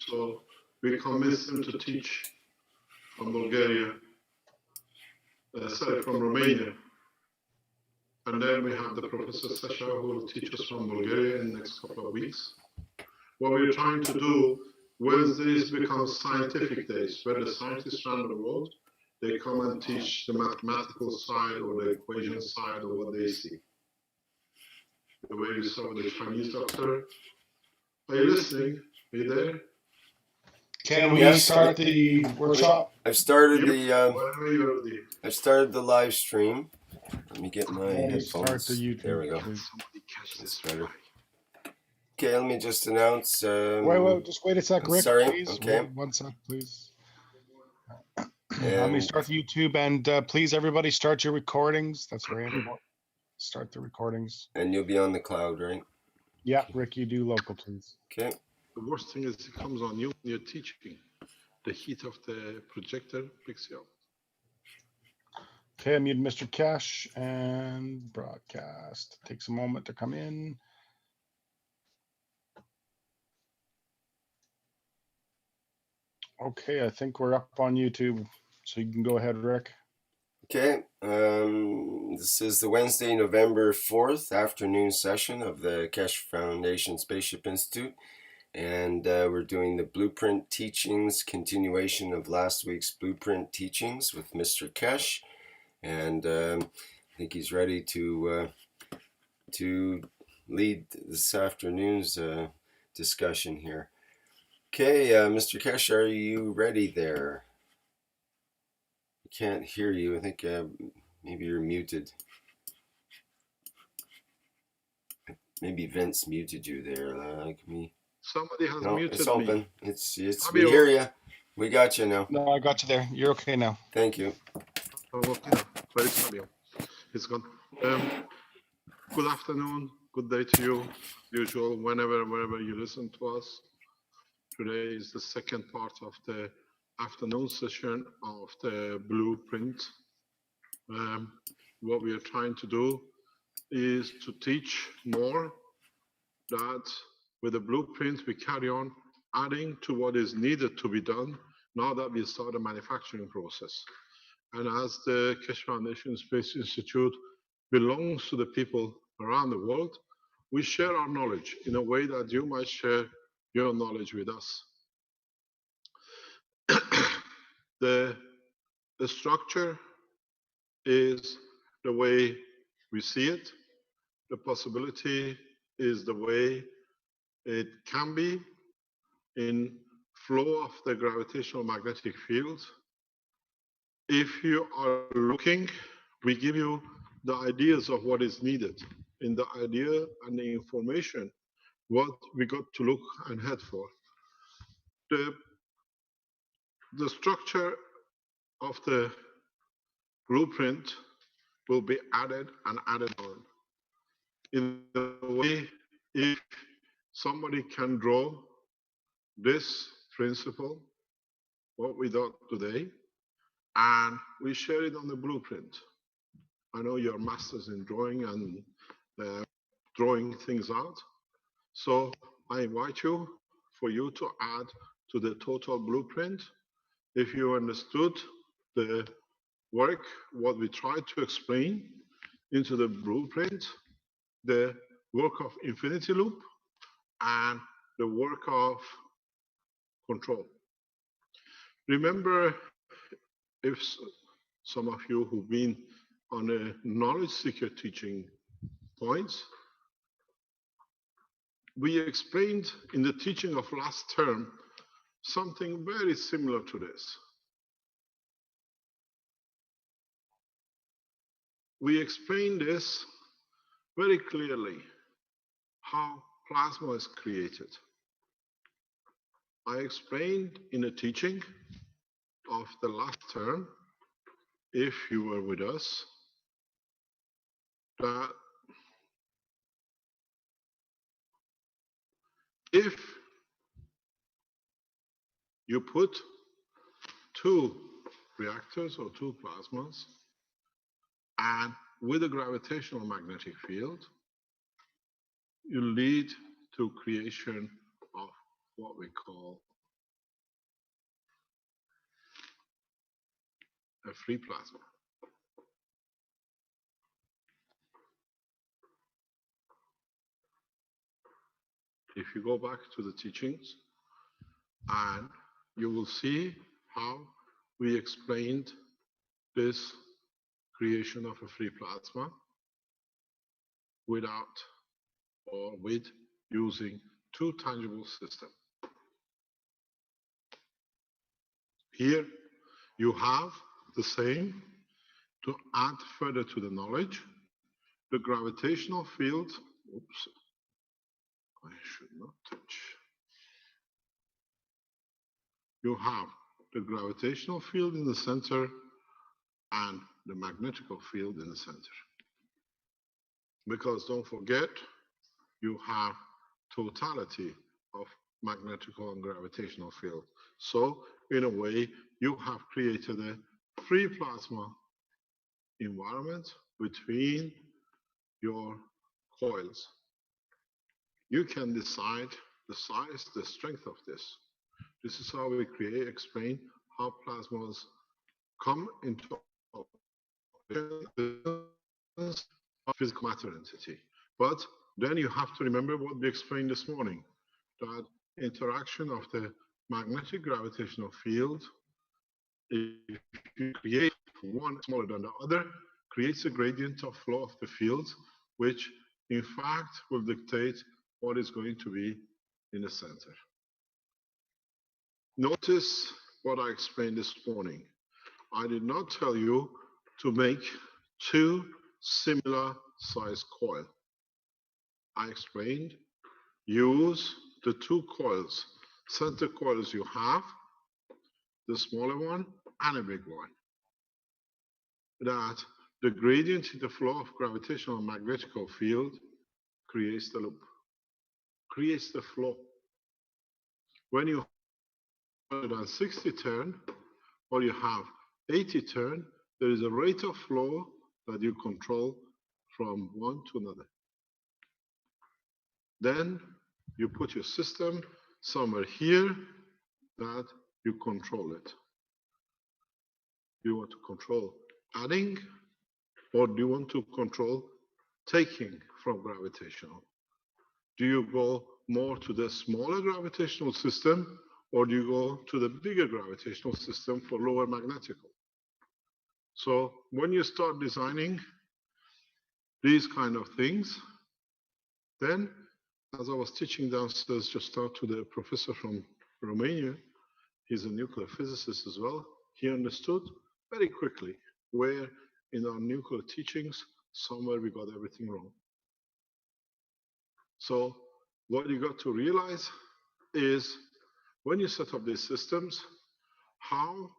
So we convinced him to teach from Bulgaria, from Romania. And then we have the Professor Sasha who will teach us from Bulgaria in the next couple of weeks. What we're trying to do, Wednesdays become scientific days, where the scientists around the world, they come and teach the mathematical side or the equation side of what they see. The way we saw with the Chinese doctor. Are you listening? Are you there? Can we start the workshop? I've started I've started the live stream. Let me get my headphones. Start the YouTube. There we go. Somebody catch this better. fly. Okay, let me just announce. Wait, just wait a sec, Rick, sorry, please. okay. One sec, please. Let me start the YouTube, and please, everybody, start your recordings. That's very important. Start the recordings. And you'll be on the cloud, right? Yeah, Rick, you do local, please. Okay. The worst thing is it comes on you when you're teaching. The heat of the projector picks you up. Okay, I mute Mr. Cash and broadcast. Takes a moment to come in. Okay, I think we're up on YouTube, so you can go ahead, Rick. Okay, this is the Wednesday, November 4th afternoon session of the Keshe Foundation Spaceship Institute, and we're doing the blueprint teachings, continuation of last week's blueprint teachings with Mr. Keshe, and I think he's ready to lead this afternoon's discussion here. Okay, Mr. Keshe, are you ready there? I can't hear you. I think maybe you're muted. Maybe Vince muted you there, like me. Somebody has muted it's open. me. It's we hear you. We got you now. No, I got you there. You're okay now. Thank you. Oh, okay. Where is Fabio? He's gone. Good afternoon. Good day to you. Usual, wherever you listen to us. Today is the second part of the afternoon session of the blueprint. What we are trying to do is to teach more, that with the blueprint we carry on adding to what is needed to be done now that we start the manufacturing process. And as the Keshe Foundation Space Institute belongs to the people around the world, we share our knowledge in a way that you might share your knowledge with us. The structure is the way we see it. The possibility is the way it can be in flow of the gravitational magnetic field. If you are looking, we give you the ideas of what is needed in the idea and the information, what we got to look and head for. The structure of the blueprint will be added and added on. In a way, if somebody can draw this principle, what we got today, and we share it on the blueprint. I know you're masters in drawing and drawing things out. So I invite you for you to add to the total blueprint. If you understood the work, what we tried to explain into the blueprint, the work of infinity loop and the work of control. Remember, if some of you who've been on a knowledge seeker teaching points, we explained in the teaching of last term something very similar to this. We explained this very clearly, how plasma is created. I explained in the teaching of the last term, if you were with us, that if you put two reactors or two plasmas, and with a gravitational magnetic field, you lead to creation of what we call free plasma. If you go back to the teachings, and you will see how we explained this creation of a free plasma without or with using two tangible systems. Here you have the same. To add further to the knowledge, the gravitational field, oops, I should not touch. You have the gravitational field in the center and the magnetical field in the center. Because don't forget, you have totality of magnetical and gravitational field. So in a way, you have created a free plasma environment between your coils. You can decide the size, the strength of this. This is how we explain how plasmas come into physical matter entity. But then you have to remember what we explained this morning, that interaction of the magnetic gravitational field, if you create one smaller than the other, creates a gradient of flow of the field, which in fact will dictate what is going to be in the center. Notice what I explained this morning. I did not tell you to make two similar size coils. I explained, use the two coils, center coils you have, the smaller one and a big one. That the gradient in the flow of gravitational and magnetical field creates the loop, creates the flow. When you have 160 turn or you have 80 turn, there is a rate of flow that you control from one to another. Then you put your system somewhere here that you control it. You want to control adding, or do you want to control taking from gravitational? Do you go more to the smaller gravitational system, or do you go to the bigger gravitational system for lower magnetical? So when you start designing these kind of things, then as I was teaching downstairs just now to the professor from Romania, he's a nuclear physicist as well, he understood very quickly where in our nuclear teachings, somewhere we got everything wrong. So what you got to realize is when you set up these systems, how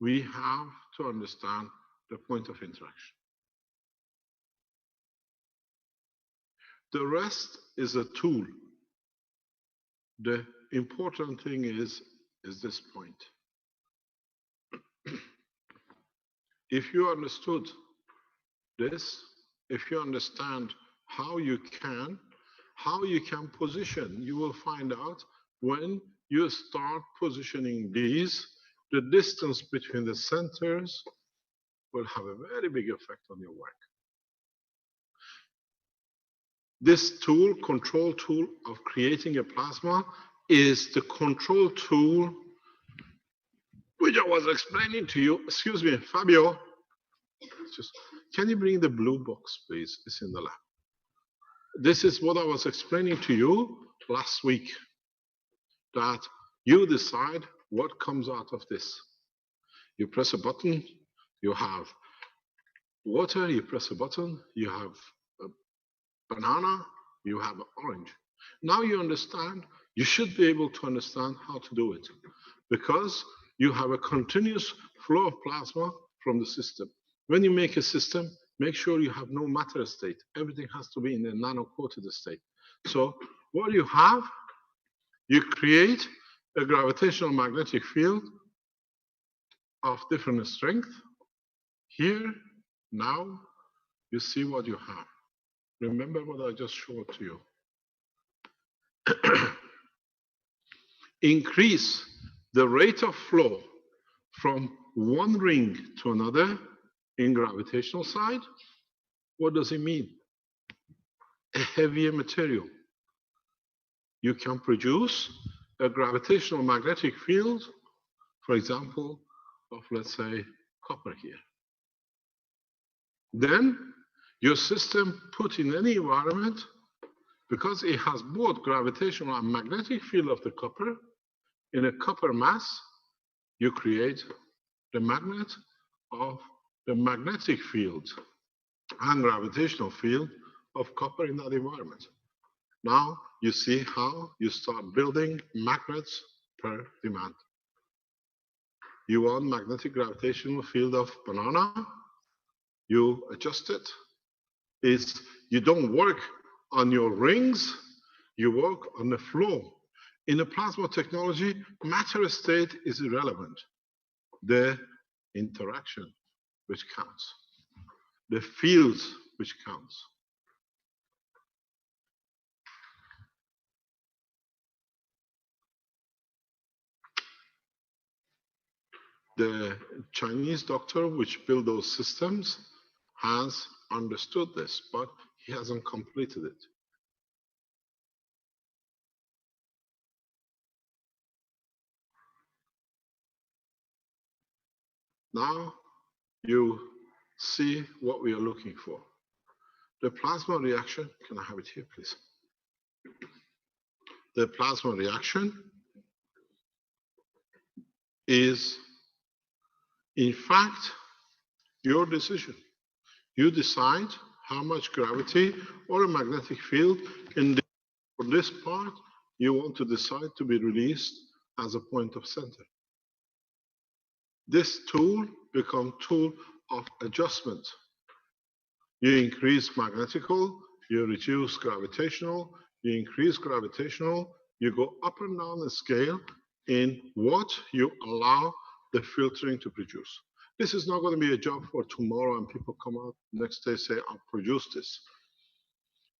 we have to understand the point of interaction. The rest is a tool. The important thing is this point. If you understood this, if you understand how you can position, you will find out when you start positioning these, the distance between the centers will have a very big effect on your work. This tool, control tool of creating a plasma, is the control tool which I was explaining to you. Excuse me, Fabio, can you bring the blue box, please? It's in the lab. This is what I was explaining to you last week, that you decide what comes out of this. You press a button, you have water, you press a button, you have a banana, you have an orange. Now you understand, you should be able to understand how to do it, because you have a continuous flow of plasma from the system. When you make a system, make sure you have no matter state. Everything has to be in a nano-coated state. So what you have, you create a gravitational magnetic field of different strength. Here, now, you see what you have. Remember what I just showed to you. Increase the rate of flow from one ring to another in gravitational side, what does it mean? A heavier material. You can produce a gravitational magnetic field, for example, of let's say copper here. Then your system put in any environment, because it has both gravitational and magnetic field of the copper, in a copper mass, you create the magnet of the magnetic field and gravitational field of copper in that environment. Now you see how you start building magnets per demand. You want magnetic gravitational field of banana, you adjust it. You don't work on your rings, you work on the flow. In the plasma technology, matter state is irrelevant. The interaction which counts, the fields which counts. The Chinese doctor which built those systems has understood this, but he hasn't completed it. Now you see what we are looking for. The plasma reaction, can I have it here, please? The plasma reaction is, in fact, your decision. You decide how much gravity or a magnetic field in this part you want to decide to be released as a point of center. This tool becomes tool of adjustment. You increase magnetical, you reduce gravitational, you increase gravitational, you go up and down the scale in what you allow the filtering to produce. This is not going to be a job for tomorrow and people come out next day say, I'll produce this.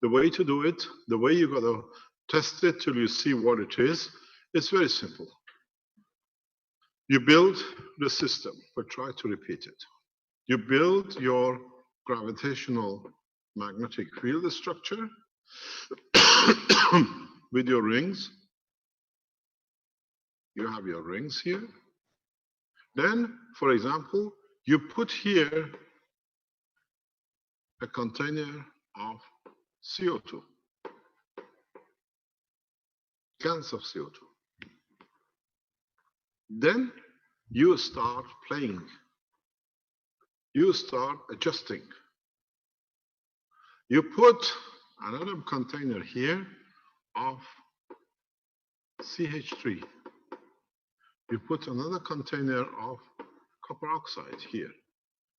The way to do it, the way you got to test it till you see what it is, it's very simple. You build the system, but try to repeat it. You build your gravitational magnetic field structure with your rings. You have your rings here. Then, for example, you put here a container of CO2, cans of CO2. Then you start playing. You start adjusting. You put another container here of CH3. You put another container of copper oxide here,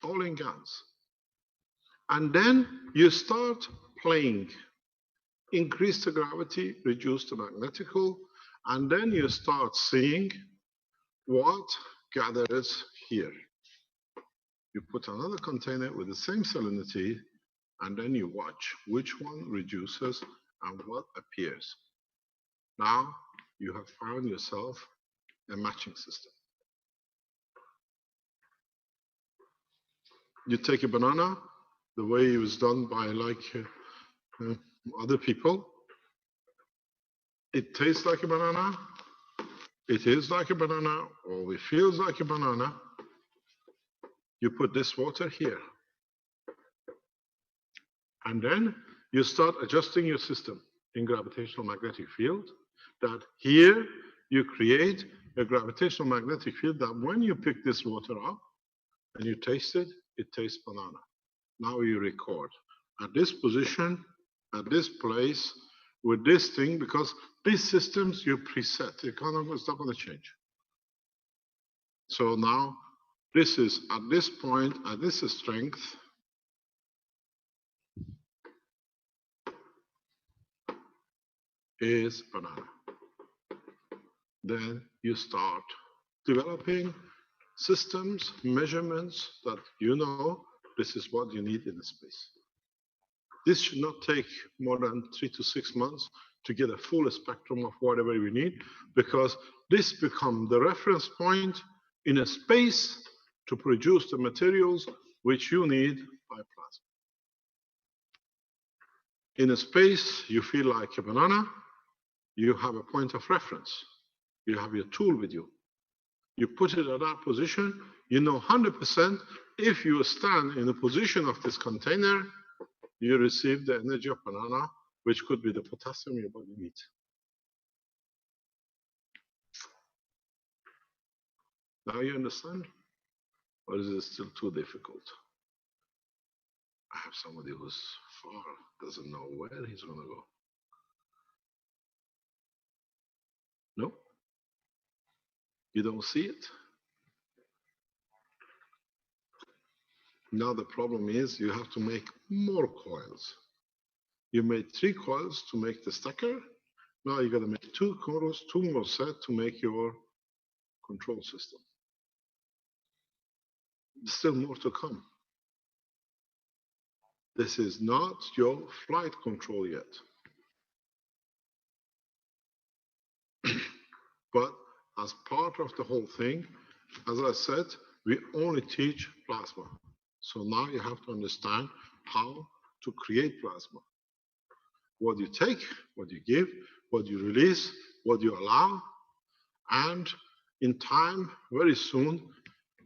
all in GaNs. And then you start playing. Increase the gravity, reduce the magnetical, and then you start seeing what gathers here. You put another container with the same salinity, and then you watch which one reduces and what appears. Now you have found yourself a matching system. You take a banana, the way it was done by other people. It tastes like a banana, it is like a banana, or it feels like a banana. You put this water here. And then you start adjusting your system in gravitational magnetic field, that here you create a gravitational magnetic field that when you pick this water up and you taste it, it tastes banana. Now you record at this position, at this place, with this thing, because these systems you preset. It's not going to change. So now this is at this point, at this strength, is banana. Then you start developing systems, measurements that you know this is what you need in the space. This should not take more than 3 to 6 months to get a full spectrum of whatever we need, because this becomes the reference point in a space to produce the materials which you need by plasma. In a space you feel like a banana, you have a point of reference. You have your tool with you. You put it at that position, you know 100% if you stand in the position of this container, you receive the energy of banana, which could be the potassium your body needs. Now you understand? Or is it still too difficult? I have somebody who's far, doesn't know where he's going to go. No? You don't see it? Now the problem is you have to make more coils. You made 3 coils to make the stacker. Now you got to make 2 coils, 2 more sets to make your control system. There's still more to come. This is not your flight control yet. But as part of the whole thing, as I said, we only teach plasma. So now you have to understand how to create plasma. What you take, what you give, what you release, what you allow, and in time, very soon,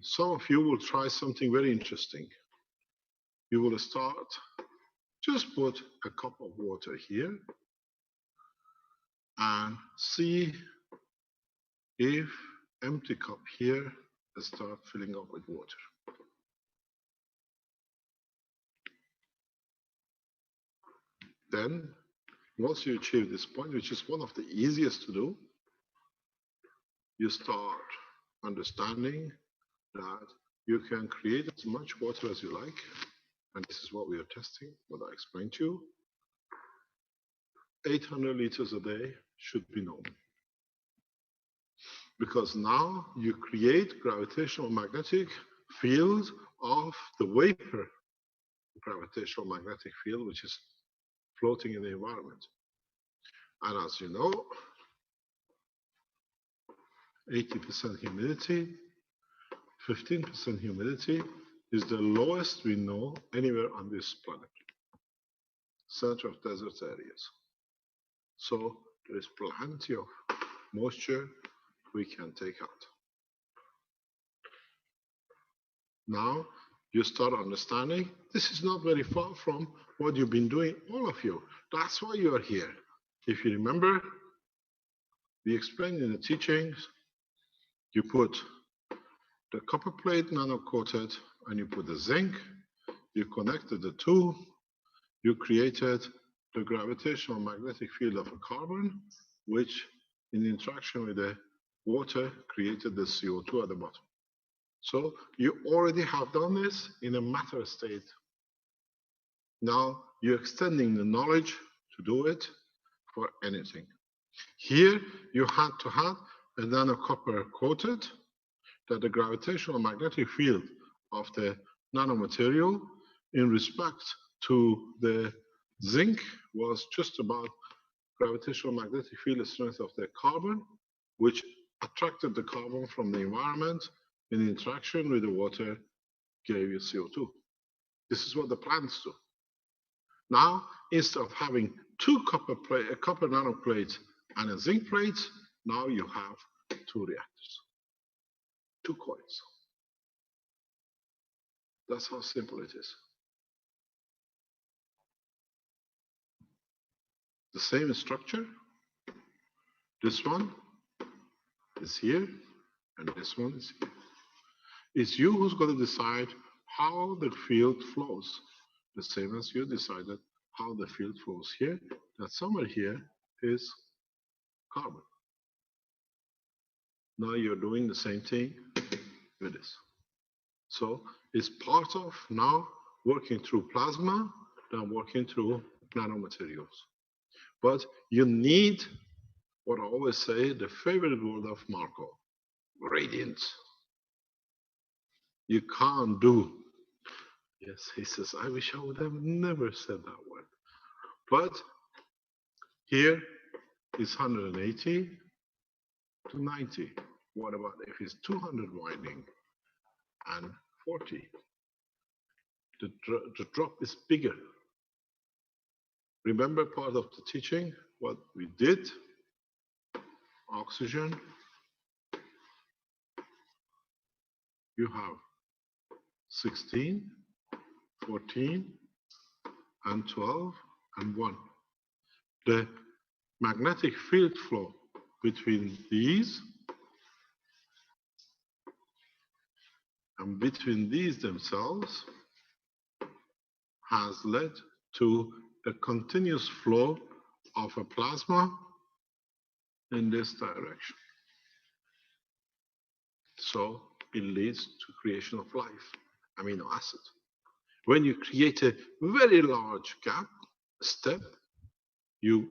some of you will try something very interesting. You will start, just put a cup of water here and see if empty cup here start filling up with water. Then, once you achieve this point, which is one of the easiest to do, you start understanding that you can create as much water as you like, and this is what we are testing, what I explained to you. 800 liters a day should be normal. Because now you create gravitational magnetic field of the vapor gravitational magnetic field, which is floating in the environment. And as you know, 80% humidity, 15% humidity is the lowest we know anywhere on this planet. Center of desert areas. So there is plenty of moisture we can take out. Now you start understanding this is not very far from what you've been doing, all of you. That's why you are here. If you remember, we explained in the teachings, you put the copper plate nano-coated and you put the zinc, you connected the two, you created the gravitational magnetic field of a carbon, which in interaction with the water created the CO2 at the bottom. So you already have done this in a matter state. Now you're extending the knowledge to do it for anything. Here you had to have a nanocopper coated that the gravitational magnetic field of the nanomaterial in respect to the zinc was just about gravitational magnetic field strength of the carbon, which attracted the carbon from the environment in interaction with the water gave you CO2. This is what the plants do. Now, instead of having two copper nanoplates and a zinc plate, now you have two reactors, two coils. That's how simple it is. The same structure. This one is here, and this one is here. It's you who's going to decide how the field flows, the same as you decided how the field flows here, that somewhere here is carbon. Now you're doing the same thing with this. So it's part of now working through plasma, then working through nanomaterials. But you need, what I always say, the favorite word of Marco, gradient. You can't do. Yes, he says, I wish I would have never said that word. But here is 180 to 90. What about if it's 200 winding and 40. The drop is bigger. Remember part of the teaching, what we did? Oxygen, you have 16, 14, and 12, and 1. The magnetic field flow between these and between these themselves has led to a continuous flow of a plasma in this direction. So it leads to creation of life, amino acid. When you create a very large gap, step, you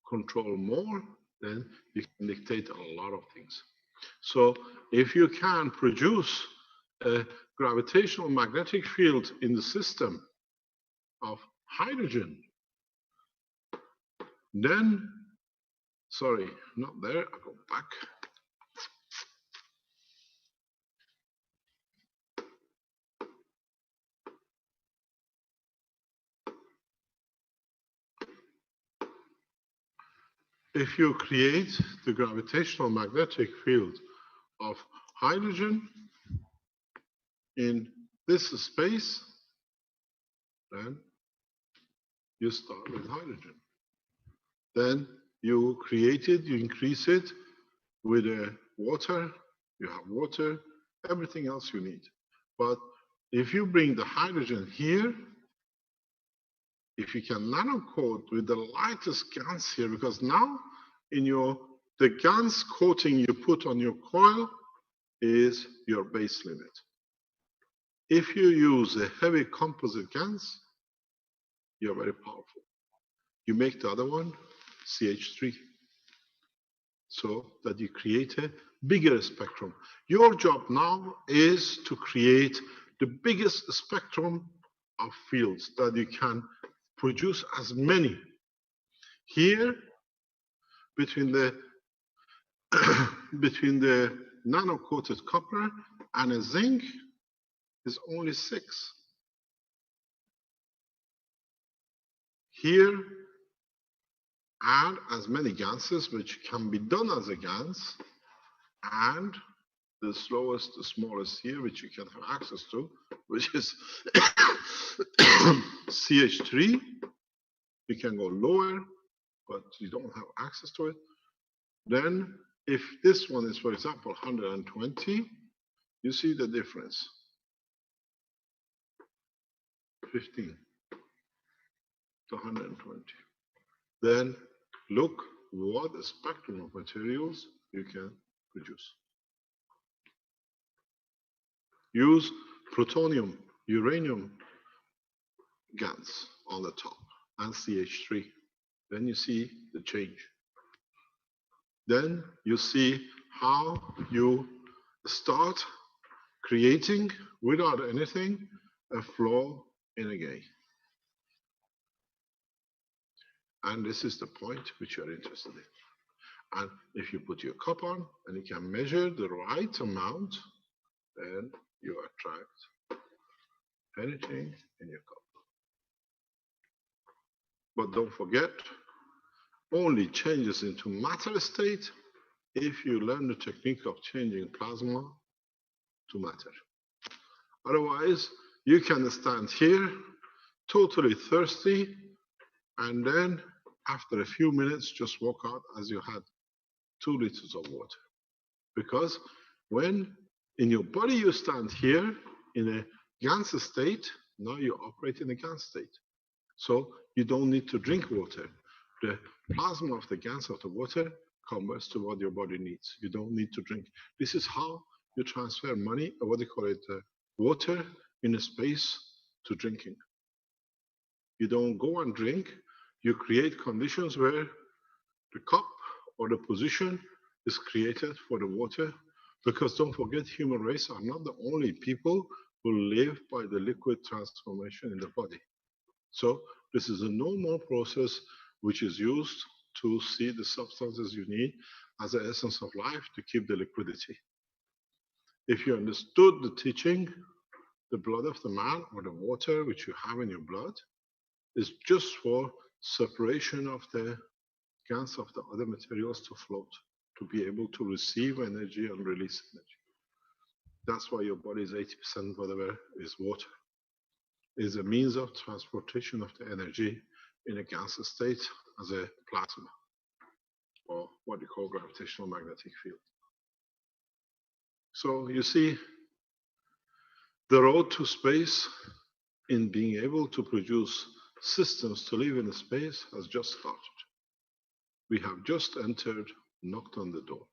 control more, then you can dictate a lot of things. So if you can produce a gravitational magnetic field in the system of hydrogen, then, sorry, not there, I go back. If you create the gravitational magnetic field of hydrogen in this space, then you start with hydrogen. Then you create it, you increase it with water, you have water, everything else you need. But if you bring the hydrogen here, if you can nanocoat with the lightest GaNs here, because now in the GaNs coating you put on your coil is your base limit. If you use a heavy composite GaNs, you're very powerful. You make the other one CH3, so that you create a bigger spectrum. Your job now is to create the biggest spectrum of fields that you can produce as many. Here, between the between the nano-coated copper and a zinc is only 6. Here, add as many ganses, which can be done as a GaNs, and the slowest, the smallest here, which you can have access to, which is CH3. You can go lower, but you don't have access to it. Then, if this one is, for example, 120, you see the difference. 15 to 120. Then look what a spectrum of materials you can produce. Use plutonium, uranium GaNs on the top and CH3. Then you see the change. Then you see how you start creating, without anything, a flow in a gate. And this is the point which you're interested in. And if you put your cup on and you can measure the right amount, then you attract anything in your cup. But don't forget, only changes into matter state if you learn the technique of changing plasma to matter. Otherwise, you can stand here totally thirsty, and then after a few minutes, just walk out as you had 2 liters of water. Because when in your body you stand here in a GaNs state, now you operate in a GaNs state. So you don't need to drink water. The plasma of the GaNs of the water converts to what your body needs. You don't need to drink. This is how you transfer money, or what they call it, water in a space to drinking. You don't go and drink. You create conditions where the cup or the position is created for the water, because don't forget, human race are not the only people who live by the liquid transformation in the body. So this is a normal process which is used to see the substances you need as the essence of life to keep the liquidity. If you understood the teaching, the blood of the man or the water which you have in your blood is just for separation of the gans of the other materials to float, to be able to receive energy and release energy. That's why your body is 80% whatever is water. Is a means of transportation of the energy in a gas state as a plasma, or what you call gravitational magnetic field. So you see, the road to space in being able to produce systems to live in space has just started. We have just entered, knocked on the door.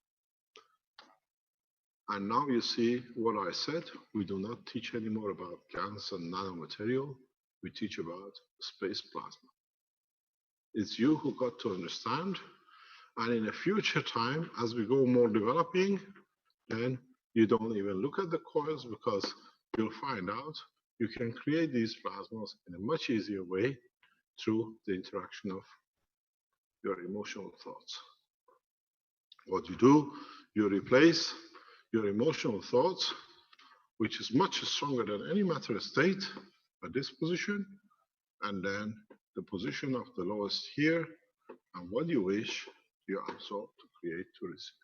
And now you see what I said. We do not teach anymore about GANs and nanomaterial. We teach about space plasma. It's you who got to understand. And in a future time, as we go more developing, then you don't even look at the coils because you'll find out you can create these plasmas in a much easier way through the interaction of your emotional thoughts. What you do, you replace your emotional thoughts, which is much stronger than any matter state at this position, and then the position of the lowest here, and what you wish you absorb to create to receive.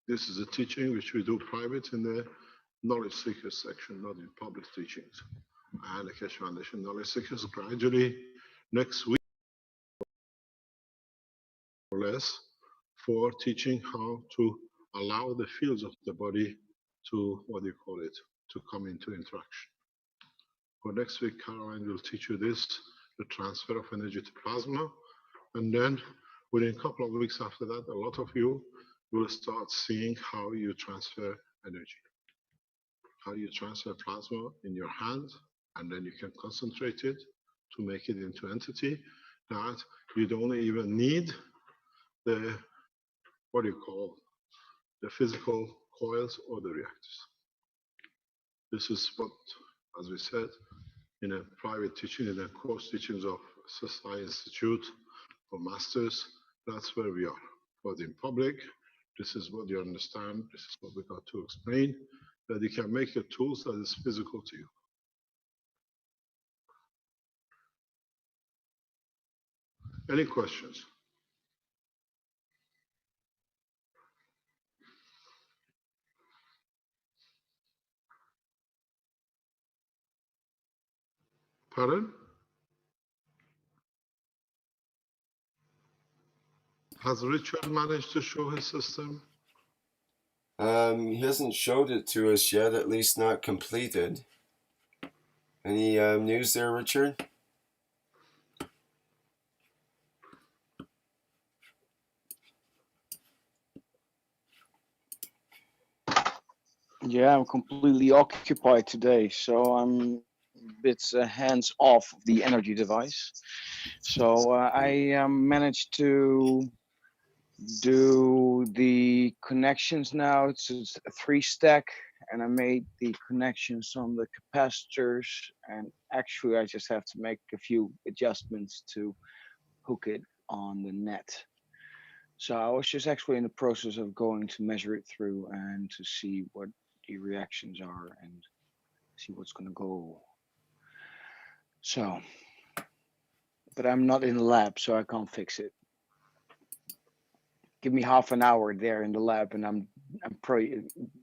This is a teaching which we do private in the knowledge seekers section, not in public teachings. And the Keshe Foundation knowledge seekers gradually next week or less for teaching how to allow the fields of the body to, what do you call it, to come into interaction. For next week, Caroline will teach you this, the transfer of energy to plasma. And then within a couple of weeks after that, a lot of you will start seeing how you transfer energy, how you transfer plasma in your hand, and then you can concentrate it to make it into entity that you don't even need the, what do you call, the physical coils or the reactors. This is what, as we said, in a private teaching, in the course teachings of SSI Institute for Masters, that's where we are. But in public, this is what you understand, this is what we got to explain, that you can make a tools that is physical to you. Any questions? Pardon? Has Richard managed to show his system? He hasn't showed it to us yet, at least not completed. Any news there, Richard? Yeah, I'm completely occupied today, so I'm a bit hands off of the energy device. So I managed to do the connections now. It's a 3-stack, and I made the connections on the capacitors. And actually, I just have to make a few adjustments to hook it on the net. So I was just actually in the process of going to measure it through and to see what the reactions are and see what's going to go. So, but I'm not in the lab, so I can't fix it. Give me half an hour there in the lab, and I'm probably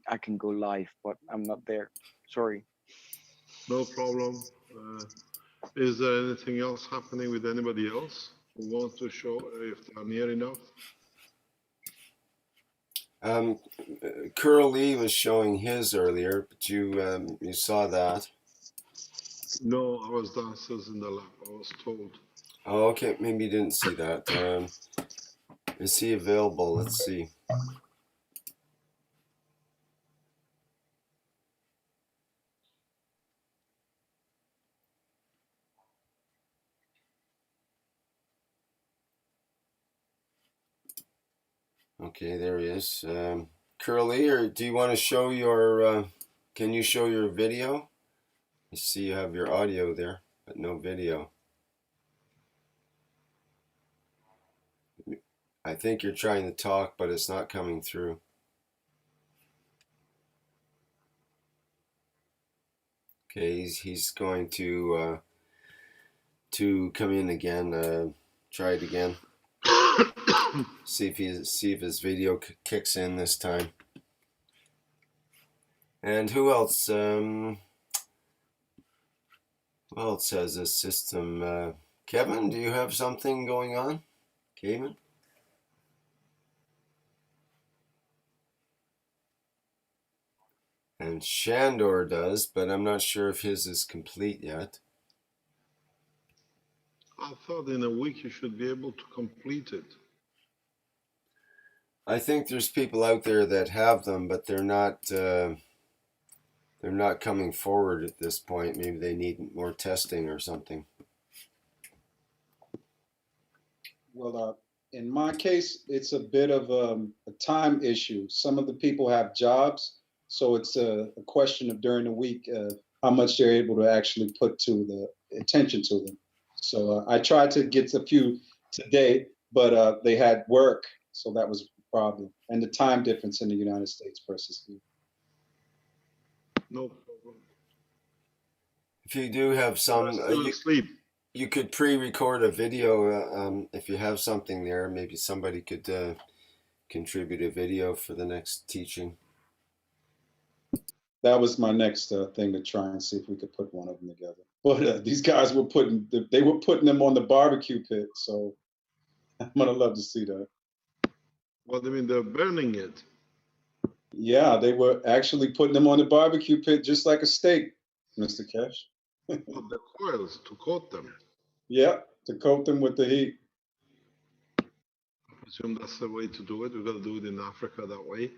I can go live, but I'm not there. Sorry. No problem. Is there anything else happening with anybody else who wants to show if they're near enough? Curly was showing his earlier, but you saw that. No, I was downstairs in the lab. I was told. Oh, okay. Maybe you didn't see that. Is he available? Let's see. Okay, there he is. Curly, or do you want to show your? Can you show your video? I see you have your audio there, but no video. I think you're trying to talk, but it's not coming through. Okay, he's going to come in again. Try it again. See if his video kicks in this time. And who else? Who else has this system? Kevin, do you have something going on? Kevin? And Shandor does, but I'm not sure if his is complete yet. I thought in a week you should be able to complete it. I think there's people out there that have them, but they're not coming forward at this point. Maybe they need more testing or something. Well, in my case, it's a bit of a time issue. Some of the people have jobs, so it's a question of during the week how much they're able to actually put to the attention to them. So I tried to get a few today, but they had work, so that was the problem, and the time difference in the United States versus here. No problem. If you do have some, Still asleep. You could pre-record a video if you have something there. Maybe somebody could contribute a video for the next teaching. That was my next thing to try and see if we could put one of them together. But these guys were putting them on the barbecue pit, so I'm gonna love to see that. What do you mean they're burning it? Yeah, they were actually putting them on the barbecue pit just like a steak, Mr. Cash. Of the coils to coat them. Yeah, to coat them with the heat. I presume that's the way to do it. We're gonna do it in Africa that way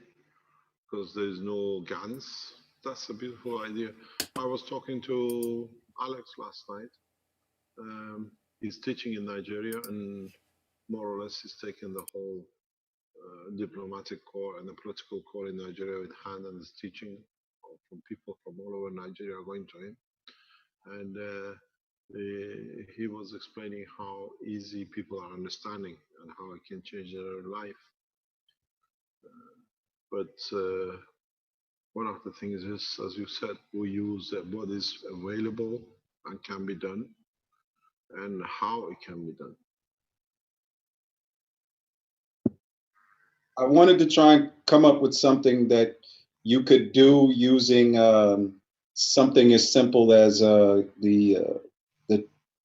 because there's no guns. That's a beautiful idea. I was talking to Alex last night. He's teaching in Nigeria, and more or less he's taken the whole diplomatic corps and the political corps in Nigeria in hand, and is teaching from people from all over Nigeria going to him. And he was explaining how easy people are understanding and how it can change their life. But one of the things is, as you said, we use what is available and can be done and how it can be done. I wanted to try and come up with something that you could do using something as simple as the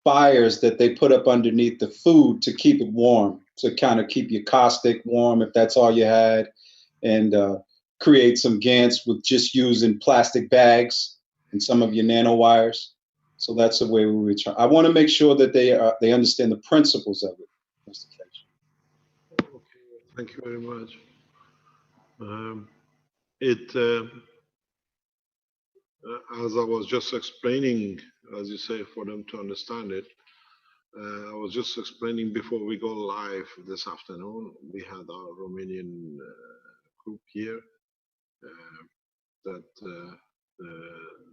fires that they put up underneath the food to keep it warm, to kind of keep your caustic warm if that's all you had, and create some GANs with just using plastic bags and some of your nanowires. So that's the way we would try. I want to make sure that they understand the principles of it, Mr. Cage. Okay, thank you very much. As I was just explaining, as you say, for them to understand it, I was just explaining before we go live this afternoon, we had our Romanian group here that the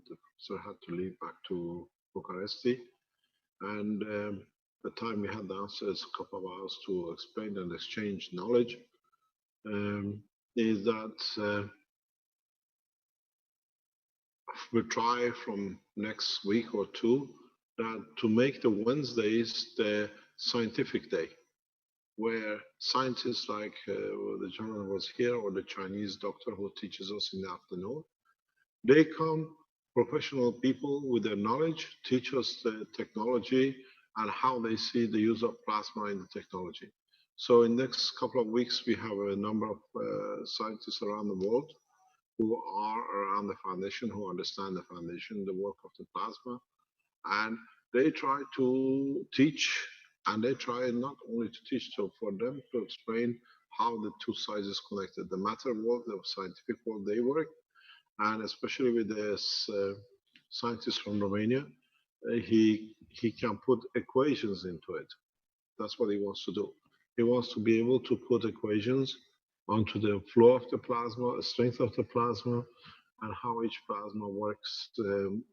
professor had to leave back to Bucharest. And the time we had the answers, a couple of hours to explain and exchange knowledge, is that we'll try from next week or two that to make the Wednesdays the scientific day, where scientists like the gentleman was here or the Chinese doctor who teaches us in the afternoon, they come, professional people with their knowledge, teach us the technology and how they see the use of plasma in the technology. So in the next couple of weeks, we have a number of scientists around the world who are around the foundation, who understand the foundation, the work of the plasma, and they try to teach, and they try not only to teach, so for them to explain how the two sides is connected, the matter world, the scientific world they work, and especially with this scientist from Romania, he can put equations into it. That's what he wants to do. He wants to be able to put equations onto the flow of the plasma, the strength of the plasma, and how each plasma works,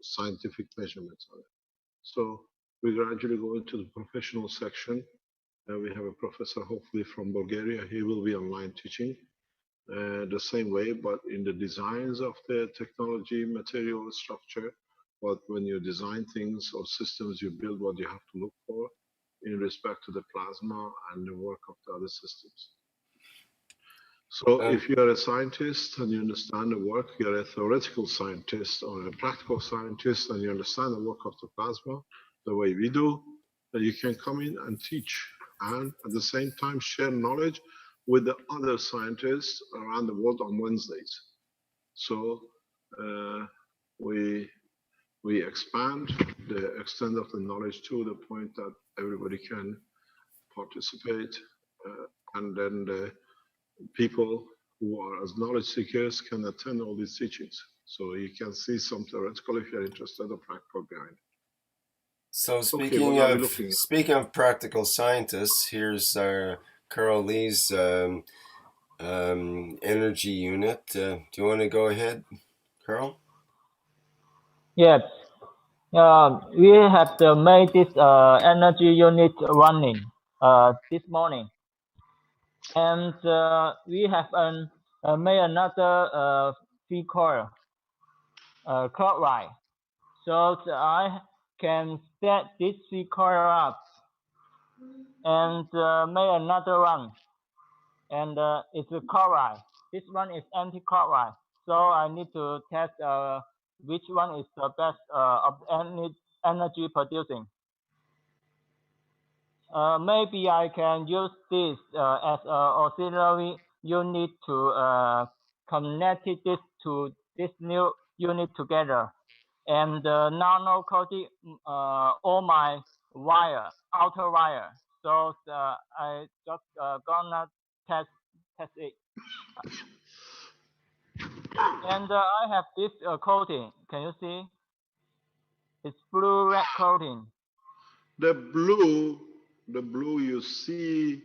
scientific measurements on it. So we gradually go into the professional section We have a professor, hopefully from Bulgaria. He will be online teaching the same way, but in the designs of the technology, material structure. But when you design things or systems, you build what you have to look for in respect to the plasma and the work of the other systems. So if you are a scientist and you understand the work, you're a theoretical scientist or a practical scientist and you understand the work of the plasma the way we do, then you can come in and teach and at the same time share knowledge with the other scientists around the world on Wednesdays. So we expand the extent of the knowledge to the point that everybody can participate, and then the people who are as knowledge seekers can attend all these teachings. So you can see some theoretical if you're interested or practical behind. So Okay, what are we looking at? speaking of practical scientists, here's Carl Lee's energy unit. Do you want to go ahead, Carl? Yes. We have made this energy unit running this morning, and we have made another feed coil clockwise. So I can set this feed coil up and make another one, and it's a clockwise. This one is anti-clockwise, so I need to test which one is the best of energy producing. Maybe I can use this as an auxiliary unit to connect this to this new unit together, and nano coating all my outer wire. So I just gonna test it. And I have this coating. Can you see? It's blue-red coating. The blue you see,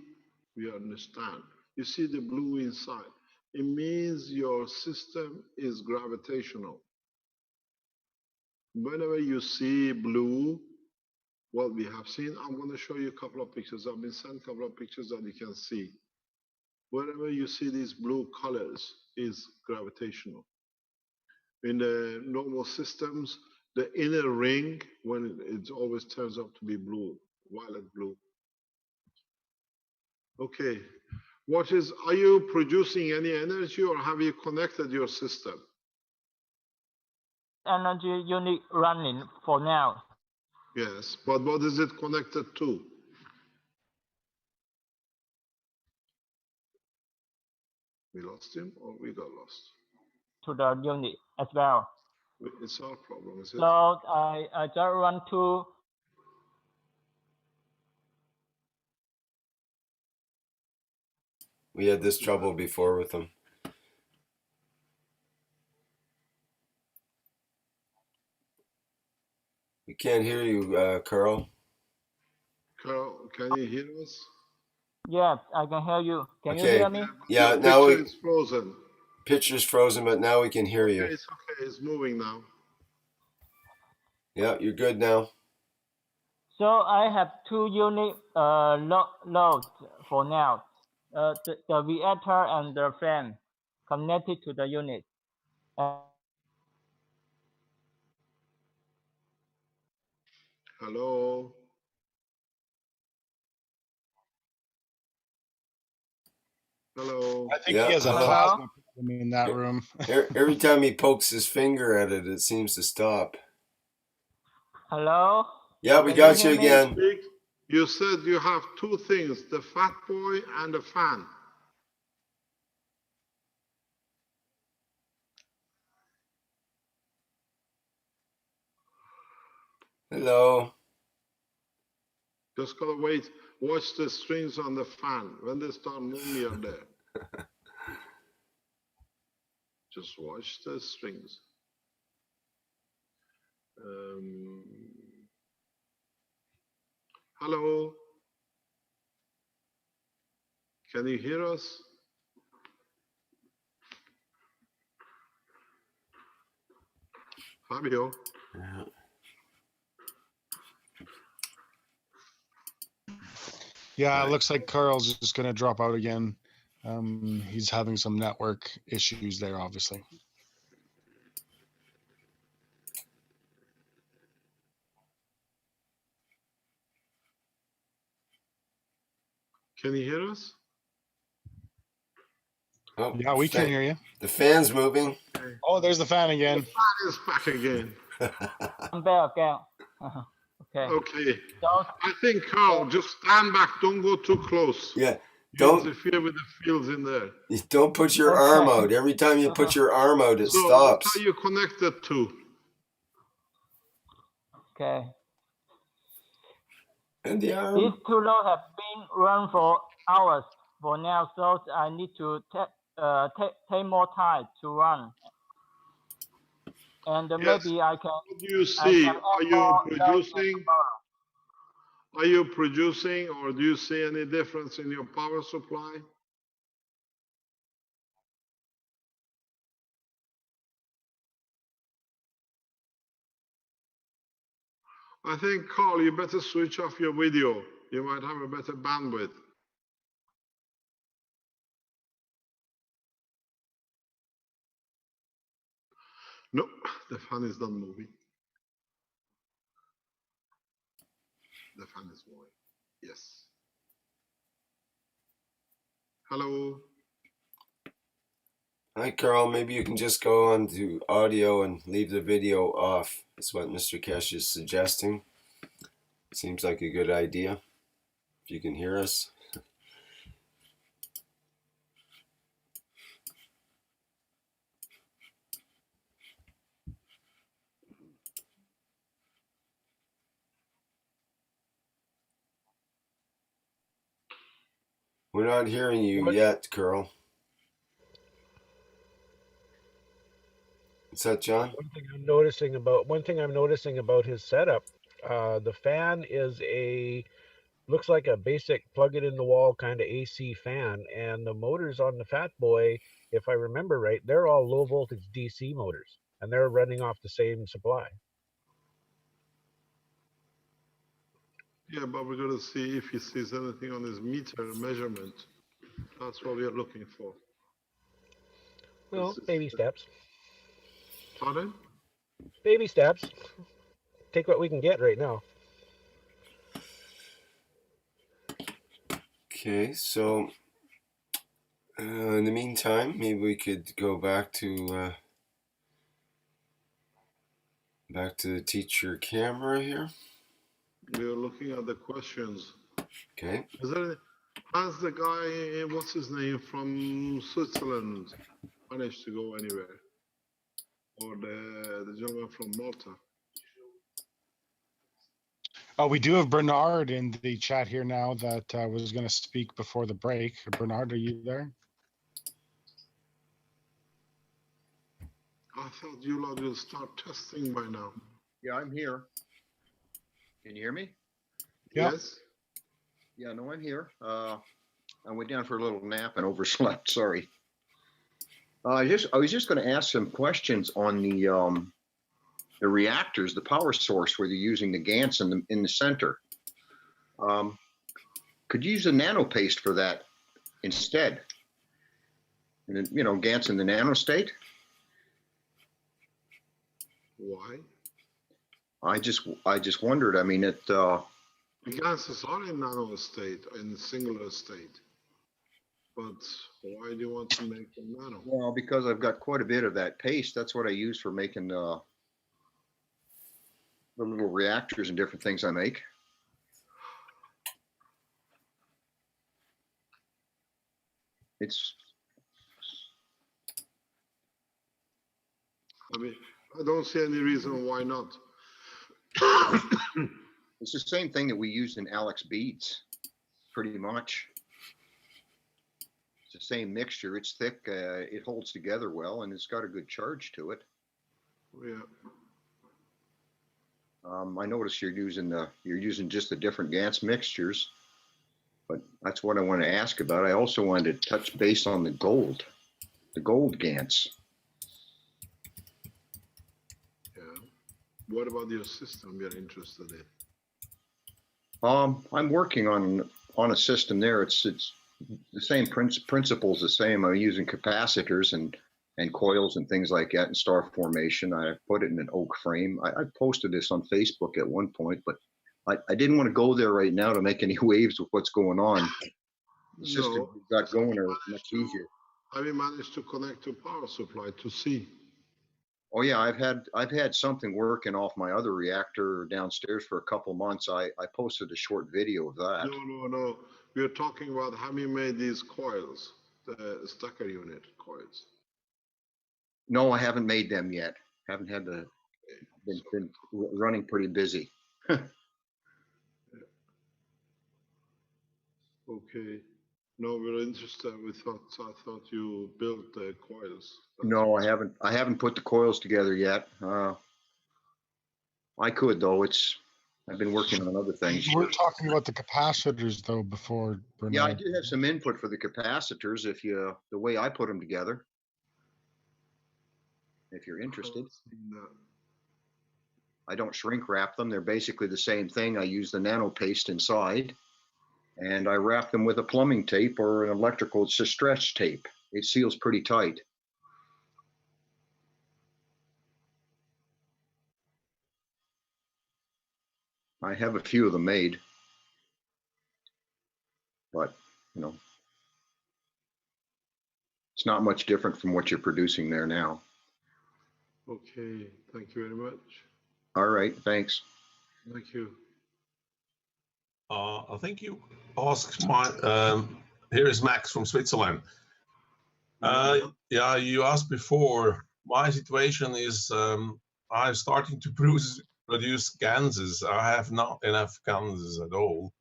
we understand. You see the blue inside. It means your system is gravitational. Whenever you see blue, what we have seen, I'm going to show you a couple of pictures. I've been sent a couple of pictures that you can see. Whenever you see these blue colors, is gravitational. In the normal systems, the inner ring, when it always turns out to be blue, violet blue. Okay. Are you producing any energy or have you connected your system? Energy unit running for now. Yes, but what is it connected to? We lost him or we got lost? To the unit as well. It's our problem, is it? So I just run to. We had this trouble before with them. We can't hear you, Carl. Carl, can you hear us? Yes, I can hear you. Can you hear me? Yeah, your now picture is frozen. Picture's frozen, but now we can hear you. It's okay. It's moving now. Yeah, you're good now. So I have two unit loads for now. The reactor and the fan connected to the unit. Hello. Hello. I think he has a plasma problem in that room. Every time he pokes his finger at it, it seems to stop. Hello? Yeah, we got you again. You said you have two things, the fat boy and the fan. Hello. Just gotta wait. Watch the strings on the fan. When they start moving, you're there. Just watch the strings. Hello. Can you hear us? Fabio. Yeah, it looks like Carl's just going to drop out again. He's having some network issues there, obviously. Can you hear us? Oh, Yeah, we can hear you. The fan's moving. Oh, there's the fan again. The fan is back again. I'm back again. Okay. Okay. So, I think, Carl, just stand back. Don't go too close. Yeah. You Don't interfere with the fields in there. don't put your Okay. arm out. Every time you put your arm out, it So stops. what are you connected to? okay. And the These arm. two loads have been run for hours for now, so I need to take more time to run. And Yes. maybe I can. What do you see? add Are you more producing? Are you producing, or do you see any difference in your power supply? I think, Carl, you better switch off your video. You might have a better bandwidth. No, the fan is not moving. The fan is moving. Yes. Hello. Hi, Carl. Maybe you can just go on to audio and leave the video off. That's what Mr. Kesh is suggesting. Seems like a good idea. If you can hear us. We're not hearing you yet, Carl. What's that, John? One thing I'm noticing about his setup, the fan is looks like a basic plug it in the wall kind of AC fan, and the motors on the Fat Boy, if I remember right, they're all low voltage DC motors, and they're running off the same supply. Yeah, but we're going to see if he sees anything on his meter measurement. That's what we are looking for. Well, baby steps. Pardon? Baby steps. Take what we can get right now. Okay, so in the meantime, maybe we could go back to the teacher camera here. We are looking at the questions. Okay. Has the guy, what's his name, from Switzerland managed to go anywhere? Or the gentleman from Malta? Oh, we do have Bernard in the chat here now that was going to speak before the break. Bernard, are you there? I thought you lot will start testing by now. Yeah, I'm here. Can you hear me? Yep. Yes? Yeah, no, I'm here. I went down for a little nap and overslept. Sorry. I was just going to ask some questions on the reactors, the power source where they're using the GANs in the center. Could you use a nano paste for that instead? And then, you know, GANs in the nano state. Why? I just wondered. I mean, The gases are in nano state, in singular state. But why do you want to make them nano? well, because I've got quite a bit of that paste. That's what I use for making the little reactors and different things I make. I mean, I don't see any reason why not. It's the same thing that we used in Alex beads, pretty much. It's the same mixture. It's thick. It holds together well, and it's got a good charge to it. Yeah. I noticed you're using just the different GANs mixtures, but that's what I want to ask about. I also wanted to touch base on the gold GANs. Yeah. What about your system you're interested in? I'm working on on a system there, it's the same principles, the same. I'm using capacitors and coils and things like that in star formation. I put it in an oak frame. I posted this on Facebook at one point, but I didn't want to go there right now to make any waves with what's going on. The system we got going are much easier. Have you managed to connect to power supply to see? Oh yeah, I've had something working off my other reactor downstairs for a couple months. I posted a short video of that. No. We are talking about, have you made these coils, the stacker unit coils? No, I haven't made them yet. Haven't had the been running pretty busy. Okay. No, we're interested. I thought you built the coils. No, I haven't put the coils together yet. I could though. I've been working on other things. We're talking about the capacitors though before. Bernard. Yeah, I do have some input for the capacitors if the way I put them together. If you're interested. I don't shrink wrap them. They're basically the same thing. I use the nano paste inside and I wrap them with a plumbing tape or an electrical, it's a stretch tape. It seals pretty tight. I have a few of them made, but you know, it's not much different from what you're producing there now. Okay, thank you very much. All right, thanks. Thank you. I think you asked here is Max from Switzerland. Yeah, you asked before. My situation is I'm starting to produce ganses. I have not enough ganses at all.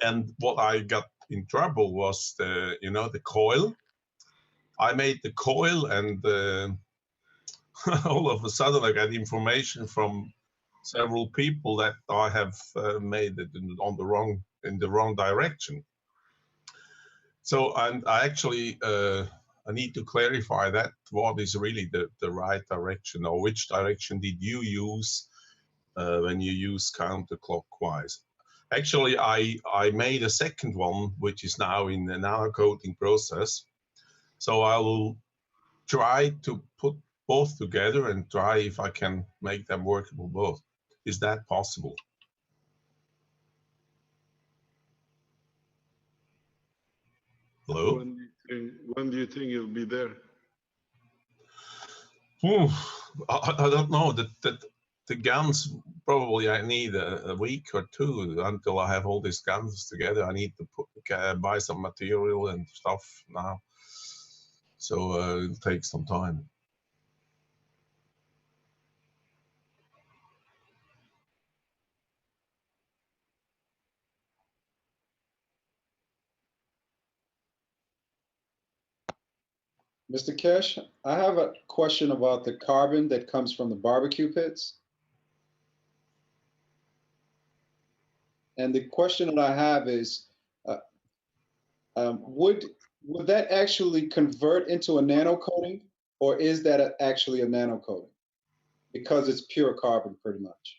And what I got in trouble was the coil. I made the coil and all of a sudden I got information from several people that I have made it in the wrong direction. So I actually I need to clarify that what is really the right direction, or which direction did you use when you use counterclockwise. Actually, I made a second one, which is now in the nano coating process. So I will try to put both together and try if I can make them workable both. Is that possible? Hello? When do you think you'll be there? I don't know. The guns, probably I need a week or two until I have all these guns together. I need to buy some material and stuff now. So it'll take some time. Mr. Kesh, I have a question about the carbon that comes from the barbecue pits. And the question that I have is, would that actually convert into a nano coating, or is that actually a nano coating? Because it's pure carbon pretty much.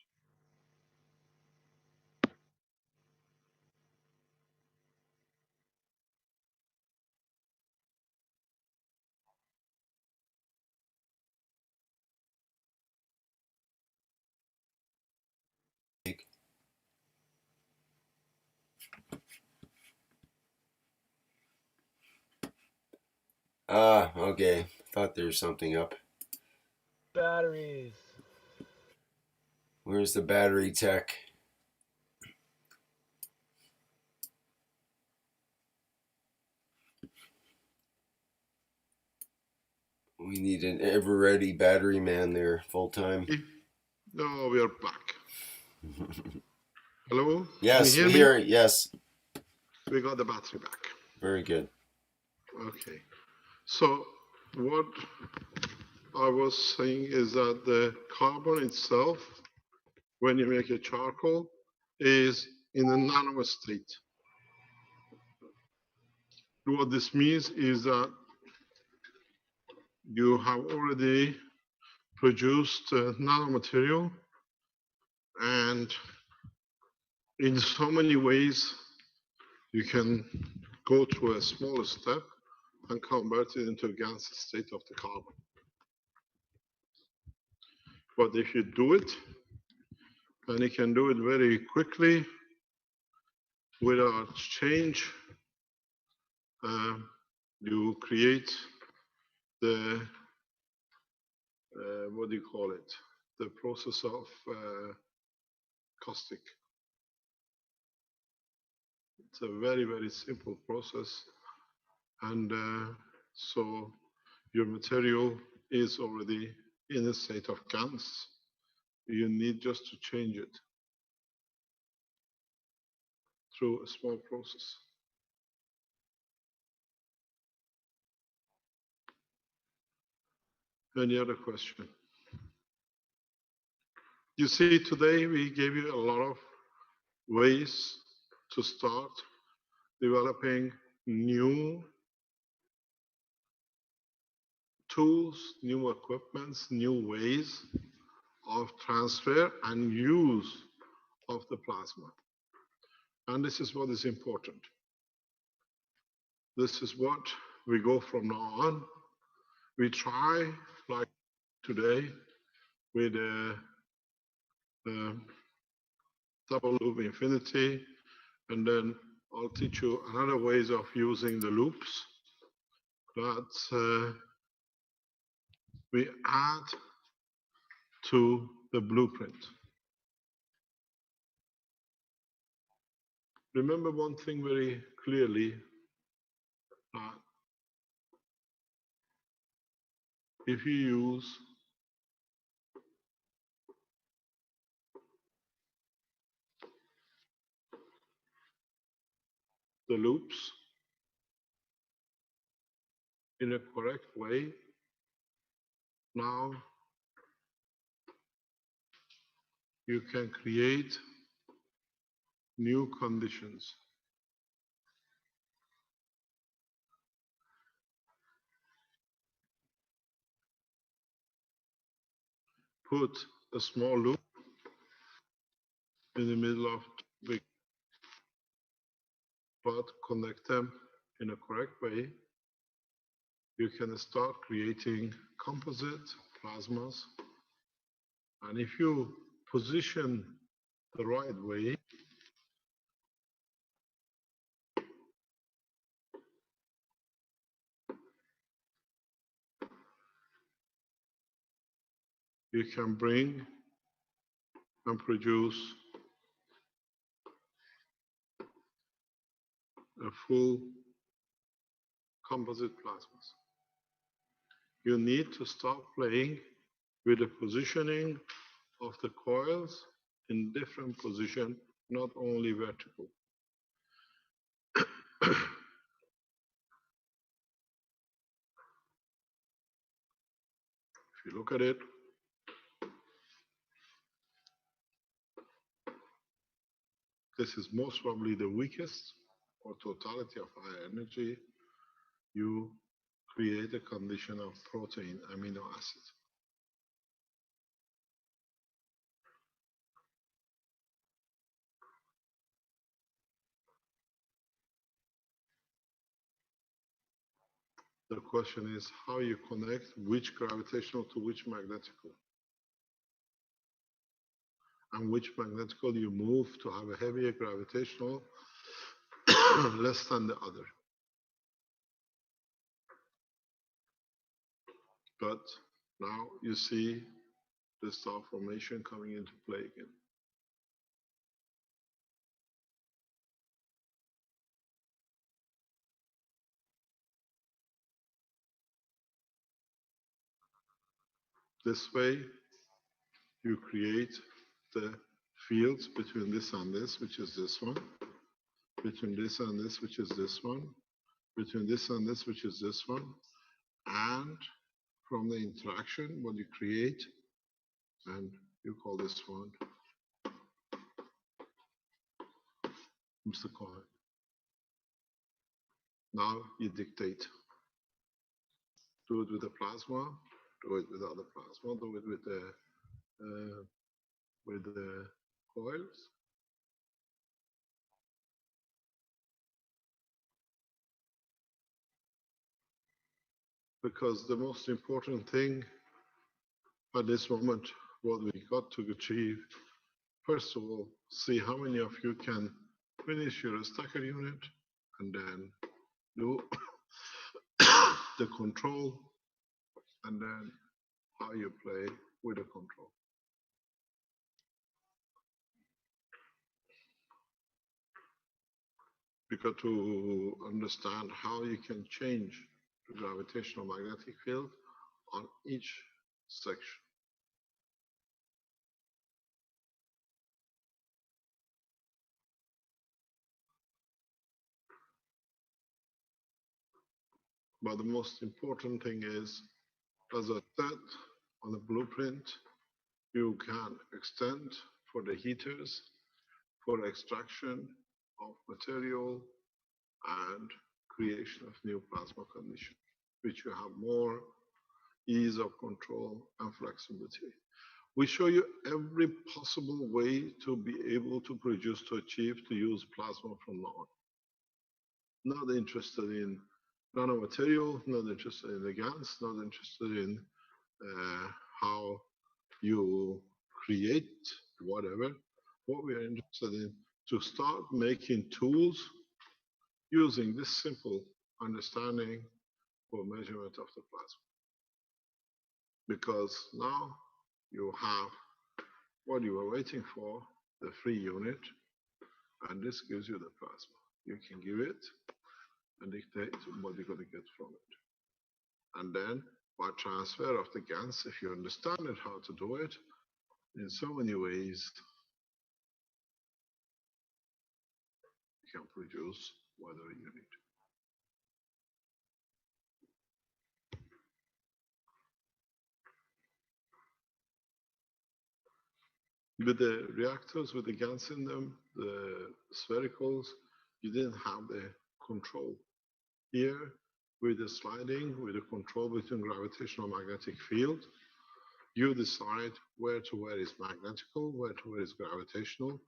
Okay. Thought there was something up. Batteries. Where's the battery tech? We need an ever-ready battery man there, full-time. No, we are back. Hello? Yes, Can you we hear hear it. Yes. We got the battery back. Very good. Okay. So what I was saying is that the carbon itself, when you make a charcoal, is in a nano state. What this means is that you have already produced nanomaterial, and in so many ways You can go through a smaller step and convert it into a gaseous state of the carbon. But if you do it, and you can do it very quickly without change, you create the, what do you call it? The process of caustic. It's a very, very simple process. And so your material is already in a state of gas. You need just to change it through a small process. Any other question? You see, today we gave you a lot of ways to start developing new tools, new equipments, new ways of transfer and use of the plasma. And this is what is important. This is what we go from now on. We try, like today, with a double loop infinity, and then I'll teach you another ways of using the loops that we add to the blueprint. Remember one thing very clearly, if you use the loops in a correct way, now you can create new conditions. Put a small loop in the middle of big, but connect them in a correct way. You can start creating composite plasmas. And if you position the right way, you can bring and produce a full composite plasmas. You need to start playing with the positioning of the coils in different position, not only vertical. If you look at it, this is most probably the weakest or totality of high energy. You create a condition of protein amino acid. The question is how you connect which gravitational to which magnetical. And which magnetical you move to have a heavier gravitational less than the other. But now you see the star formation coming into play again. This way, you create the fields between this and this, which is this one, between this and this, which is this one, between this and this, which is this one, and from the interaction, what you create, and you call this one Mr. Cohen. Now you dictate. Do it with the plasma, do it without the plasma, do it with the coils. because the most important thing at this moment, what we got to achieve, first of all, see how many of you can finish your stacker unit and then do the control and then how you play with the control. You got to understand how you can change the gravitational magnetic field on each section. But the most important thing is, as I said on the blueprint, you can extend for the heaters, for extraction of material and creation of new plasma conditions, which you have more ease of control and flexibility. We show you every possible way to be able to produce, to achieve, to use plasma from now on. Not interested in nanomaterial, not interested in the GANs, not interested in how you create whatever. What we are interested in, to start making tools using this simple understanding for measurement of the plasma. Because now you have what you were waiting for, the free unit, and this gives you the plasma. You can give it and dictate what you're going to get from it. And then by transfer of the GANs, if you understand it, how to do it, in so many ways, you can produce whatever you need. With the reactors, with the GANs in them, the sphericals, you didn't have the control. Here, with the sliding, with the control between gravitational magnetic field, you decide where to where is magnetical, where to where is gravitational,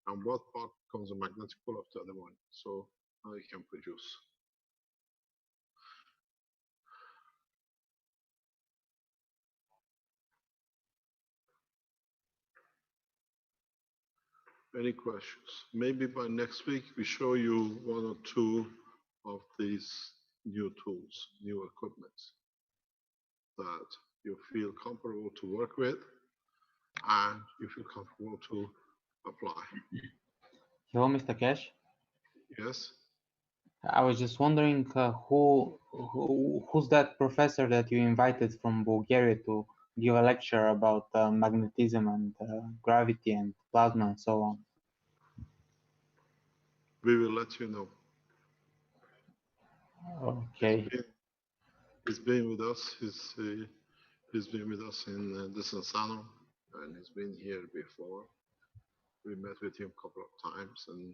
and what part becomes a magnetical of the other one. So now you can produce. Any questions? Maybe by next week we show you one or two of these new tools, new equipments that you feel comfortable to work with and you feel comfortable to apply. Hello, Mr. Cash. Yes? I was just wondering who's that professor that you invited from Bulgaria to give a lecture about magnetism and gravity and plasma and so on. We will let you know. Okay. He's been with us. He's been with us in Desenzano, and he's been here before. We met with him a couple of times, and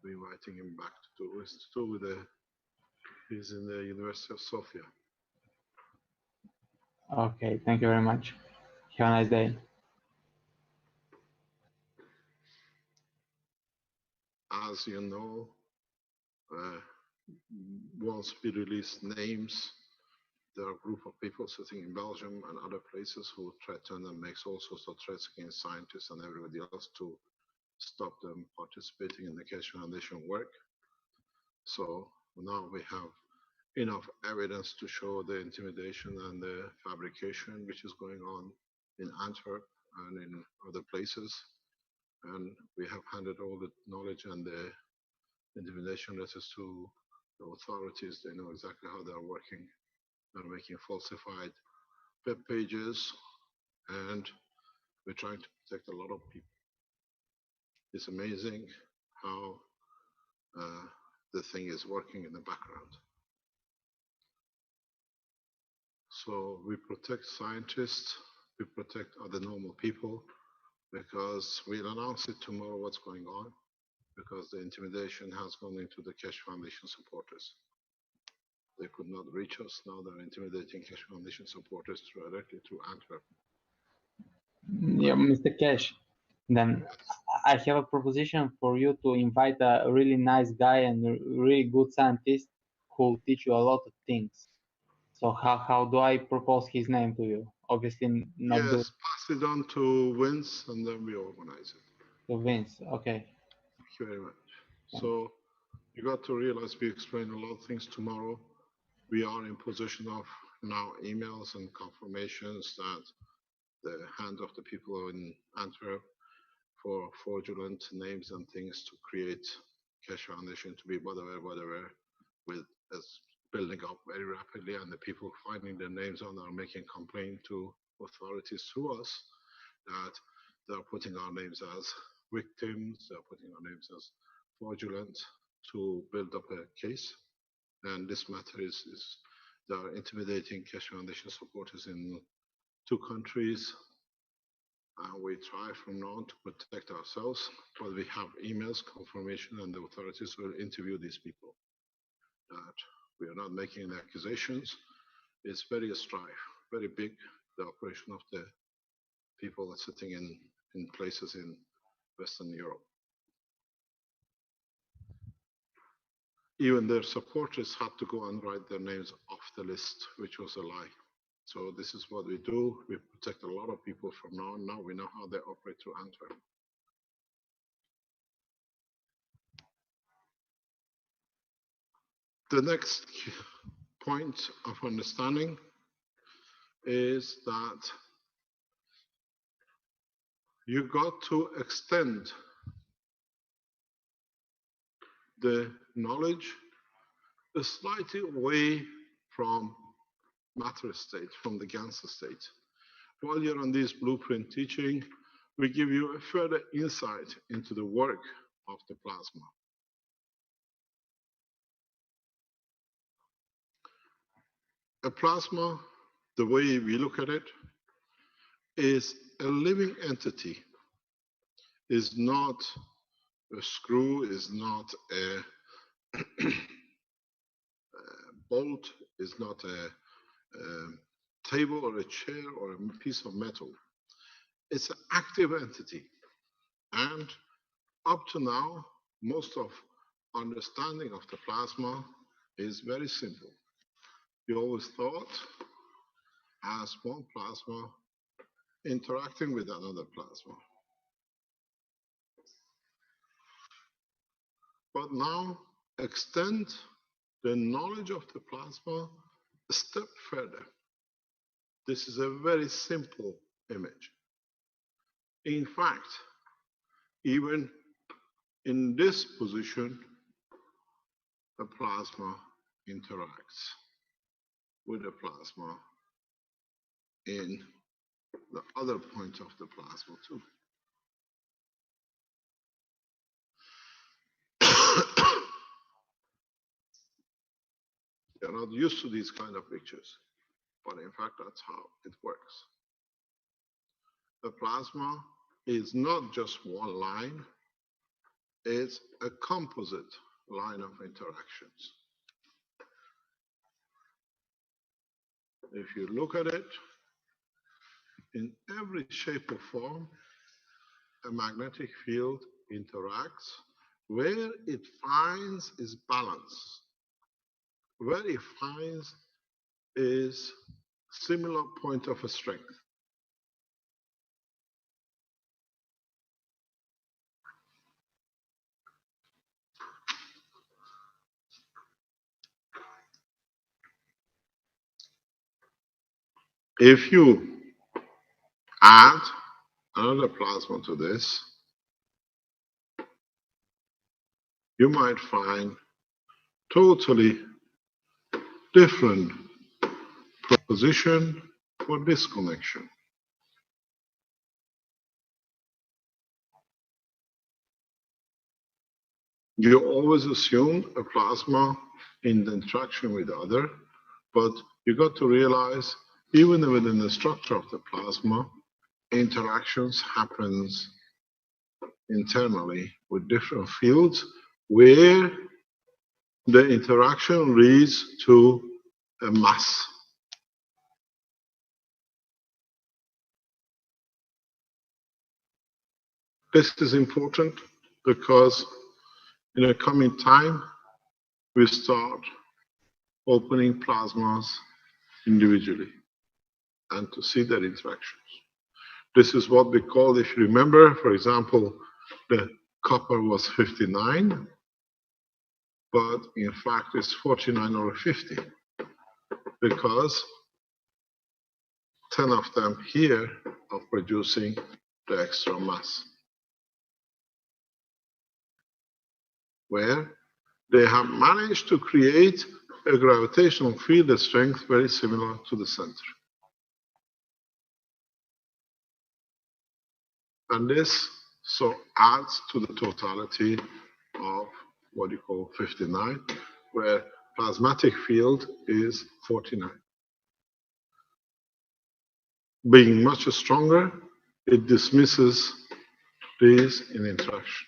we're inviting him back to do his tour with he's in the University of Sofia. Okay, thank you very much. Have a nice day. As you know, once we release names, there are a group of people sitting in Belgium and other places who threaten and makes all sorts of threats against scientists and everybody else to stop them participating in the Keshe Foundation work. So now we have enough evidence to show the intimidation and the fabrication which is going on in Antwerp and in other places. And we have handed all the knowledge and the intimidation letters to the authorities. They know exactly how they are working. They're making falsified web pages, and we're trying to protect a lot of people. It's amazing how the thing is working in the background. So we protect scientists, we protect other normal people, because we'll announce it tomorrow what's going on, because the intimidation has gone into the Keshe Foundation supporters. They could not reach us. Now they're intimidating Keshe Foundation supporters directly through Antwerp. Yeah, Mr. Cash, then I have a proposition for you to invite a really nice guy and a really good scientist who will teach you a lot of things. So how do I propose his name to you? Obviously not do Yes, pass it on to Vince and then we organize it. to Vince. Okay. Thank you very much. Thanks. So you got to realize we explain a lot of things tomorrow. We are in possession of now emails and confirmations that the hand of the people in Antwerp for fraudulent names and things to create Cash Foundation to be whatever, with as building up very rapidly, and the people finding their names on are making complaint to authorities through us that they're putting our names as victims, they're putting our names as fraudulent to build up a case. And this matter is they are intimidating Cash Foundation supporters in 2 countries. We try from now on to protect ourselves, but we have emails, confirmation, and the authorities will interview these people. That we are not making any accusations. It's very strife, very big, the operation of the people that sitting in places in Western Europe. Even their supporters had to go and write their names off the list, which was a lie. So this is what we do. We protect a lot of people from now on. Now we know how they operate through Antwerp. The next point of understanding is that you got to extend the knowledge slightly away from matter state, from the Ganser state. While you're on this blueprint teaching, we give you a further insight into the work of the plasma. A plasma, the way we look at it, is a living entity, is not a screw, is not a bolt, is not a table or a chair or a piece of metal. It's an active entity. And up to now, most of understanding of the plasma is very simple. We always thought as one plasma interacting with another plasma. But now extend the knowledge of the plasma a step further. This is a very simple image. In fact, even in this position, the plasma interacts with the plasma in the other point of the plasma too. You're not used to these kind of pictures, but in fact, that's how it works. The plasma is not just one line, it's a composite line of interactions. If you look at it, in every shape or form, a magnetic field interacts where it finds its balance. Where it finds is similar point of a strength. If you add another plasma to this, you might find totally different position for this connection. You always assume a plasma in the interaction with the other, but you got to realize even within the structure of the plasma, interactions happens internally with different fields where the interaction leads to a mass. This is important because in the coming time, we start opening plasmas individually and to see their interactions. This is what we call, if you remember, for example, the copper was 59, but in fact it's 49 over 50 because 10 of them here are producing the extra mass, where they have managed to create a gravitational field strength very similar to the center. And this so adds to the totality of what you call 59, where plasmatic field is 49. Being much stronger, it dismisses these in interaction.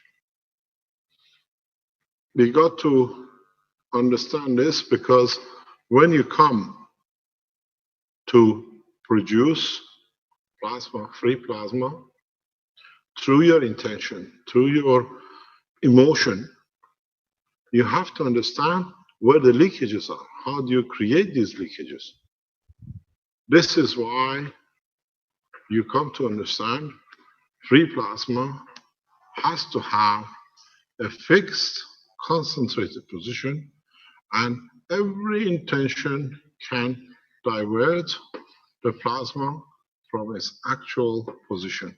We got to understand this because when you come to produce plasma, free plasma, through your intention, through your emotion, you have to understand where the leakages are. How do you create these leakages? This is why you come to understand free plasma has to have a fixed concentrated position, and every intention can divert the plasma from its actual position.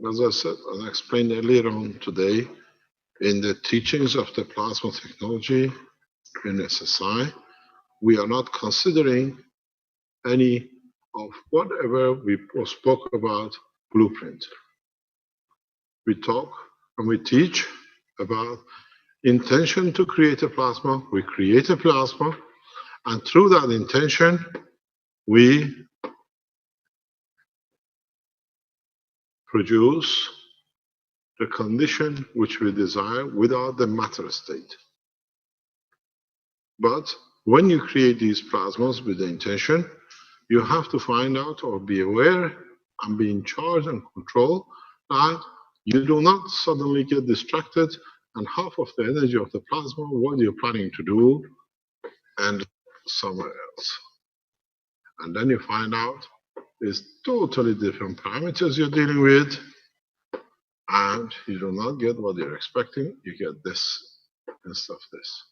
As I said, and I explained earlier on today, in the teachings of the plasma technology in SSI, we are not considering any of whatever we spoke about blueprint. We talk and we teach about intention to create a plasma. We create a plasma, and through that intention, we produce the condition which we desire without the matter state. But when you create these plasmas with the intention, you have to find out or be aware and be in charge and control that you do not suddenly get distracted and half of the energy of the plasma, what you're planning to do, and somewhere else. And then you find out it's totally different parameters you're dealing with, and you do not get what you're expecting. You get this instead of this.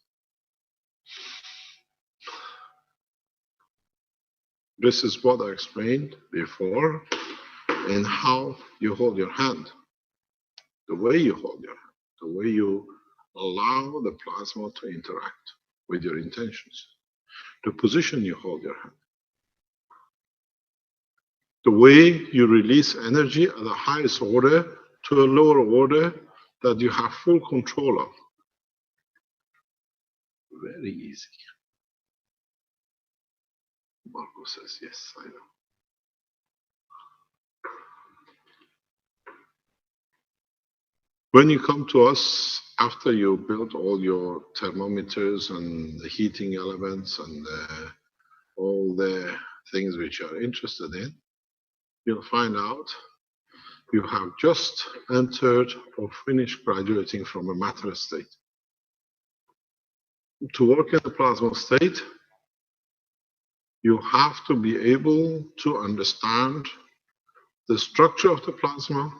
This is what I explained before in how you hold your hand, the way you hold your hand, the way you allow the plasma to interact with your intentions, the position you hold your hand, the way you release energy at the highest order to a lower order that you have full control of. Very easy. Marco says, yes, I know. When you come to us after you build all your thermometers and the heating elements and all the things which you are interested in, you'll find out you have just entered or finished graduating from a matter state. To work in the plasma state, you have to be able to understand the structure of the plasma,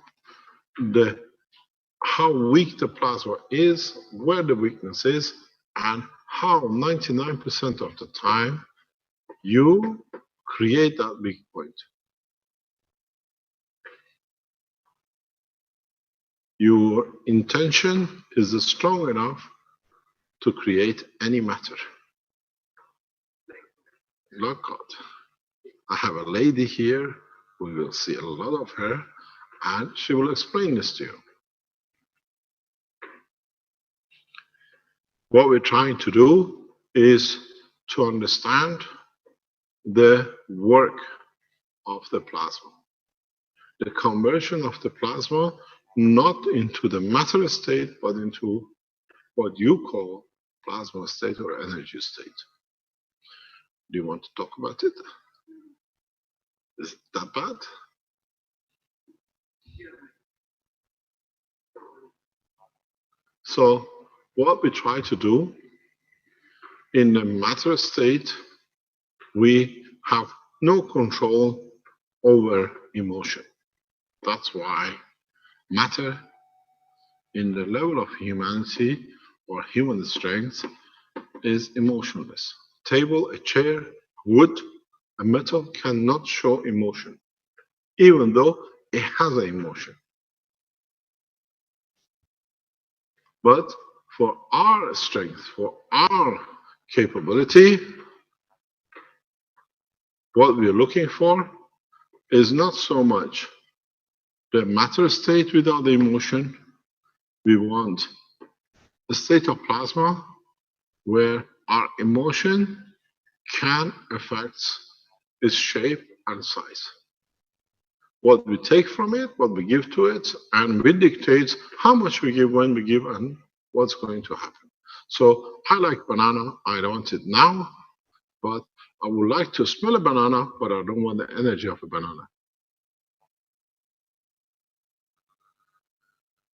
how weak the plasma is, where the weakness is, and how 99% of the time you create that weak point. Your intention is strong enough to create any matter. Look, God, I have a lady here, we will see a lot of her, and she will explain this to you. What we're trying to do is to understand the work of the plasma, the conversion of the plasma, not into the matter state, but into what you call plasma state or energy state. Do you want to talk about it? Is it that bad? So what we try to do In the matter state, we have no control over emotion. That's why matter in the level of humanity or human strength is emotionless. Table, a chair, wood, a metal cannot show emotion, even though it has an emotion. But for our strength, for our capability, what we're looking for is not so much the matter state without the emotion. We want a state of plasma where our emotion can affect its shape and size. What we take from it, what we give to it, and we dictate how much we give, when we give, and what's going to happen. So I like banana, I don't want it now, but I would like to smell a banana, but I don't want the energy of a banana.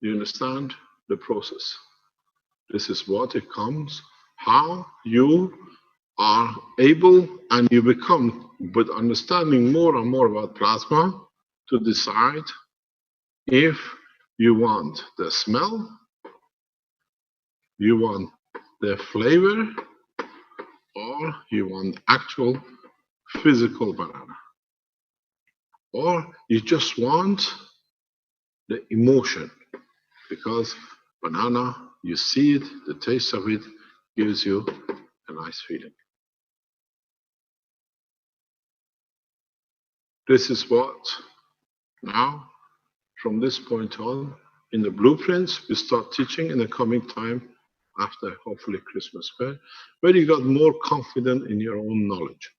You understand the process? This is what it comes, how you are able and you become, with understanding more and more about plasma, to decide if you want the smell, you want the flavor, or you want actual physical banana. Or you just want the emotion, because banana, you see it, the taste of it gives you a nice feeling. This is what now, from this point on, in the blueprints, we start teaching in the coming time after hopefully Christmas fair, where you got more confident in your own knowledge.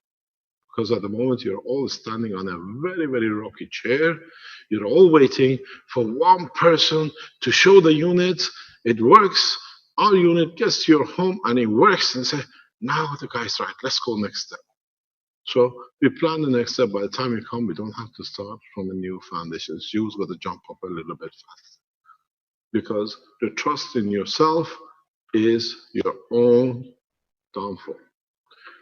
Because at the moment you're all standing on a very, very rocky chair. You're all waiting for one person to show the unit. It works. Our unit gets to your home and it works, and say, now the guy's right, let's go next step. So we plan the next step. By the time we come, we don't have to start from a new foundation. You've got to jump up a little bit fast. Because the trust in yourself is your own downfall.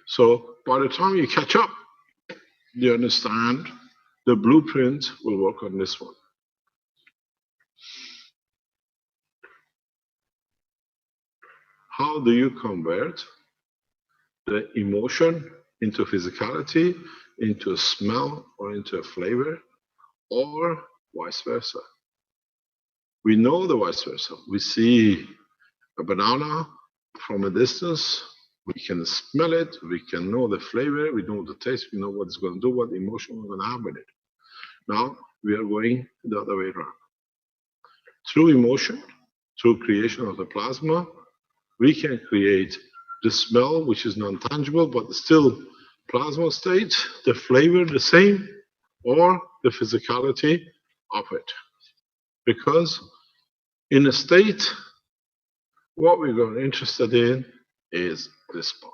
So by the time you catch up, you understand the blueprint will work on this one. How do you convert the emotion into physicality, into a smell, or into a flavor, or vice versa? We know the vice versa. We see a banana from a distance, we can smell it, we can know the flavor, we know the taste, we know what it's going to do, what emotion we're going to have with it. Now we are going the other way around. Through emotion, through creation of the plasma, we can create the smell, which is non-tangible, but still plasma state, the flavor the same, or the physicality of it. Because in a state, what we're interested in is this part,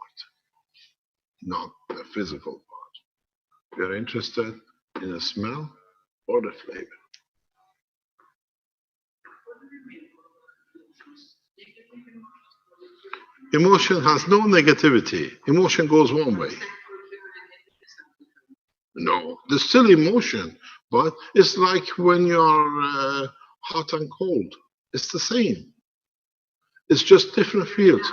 not the physical part. We're interested in the smell or the flavor. Emotion has no negativity. Emotion goes one way. No, there's still emotion, but it's like when you're hot and cold. It's the same. It's just different fields.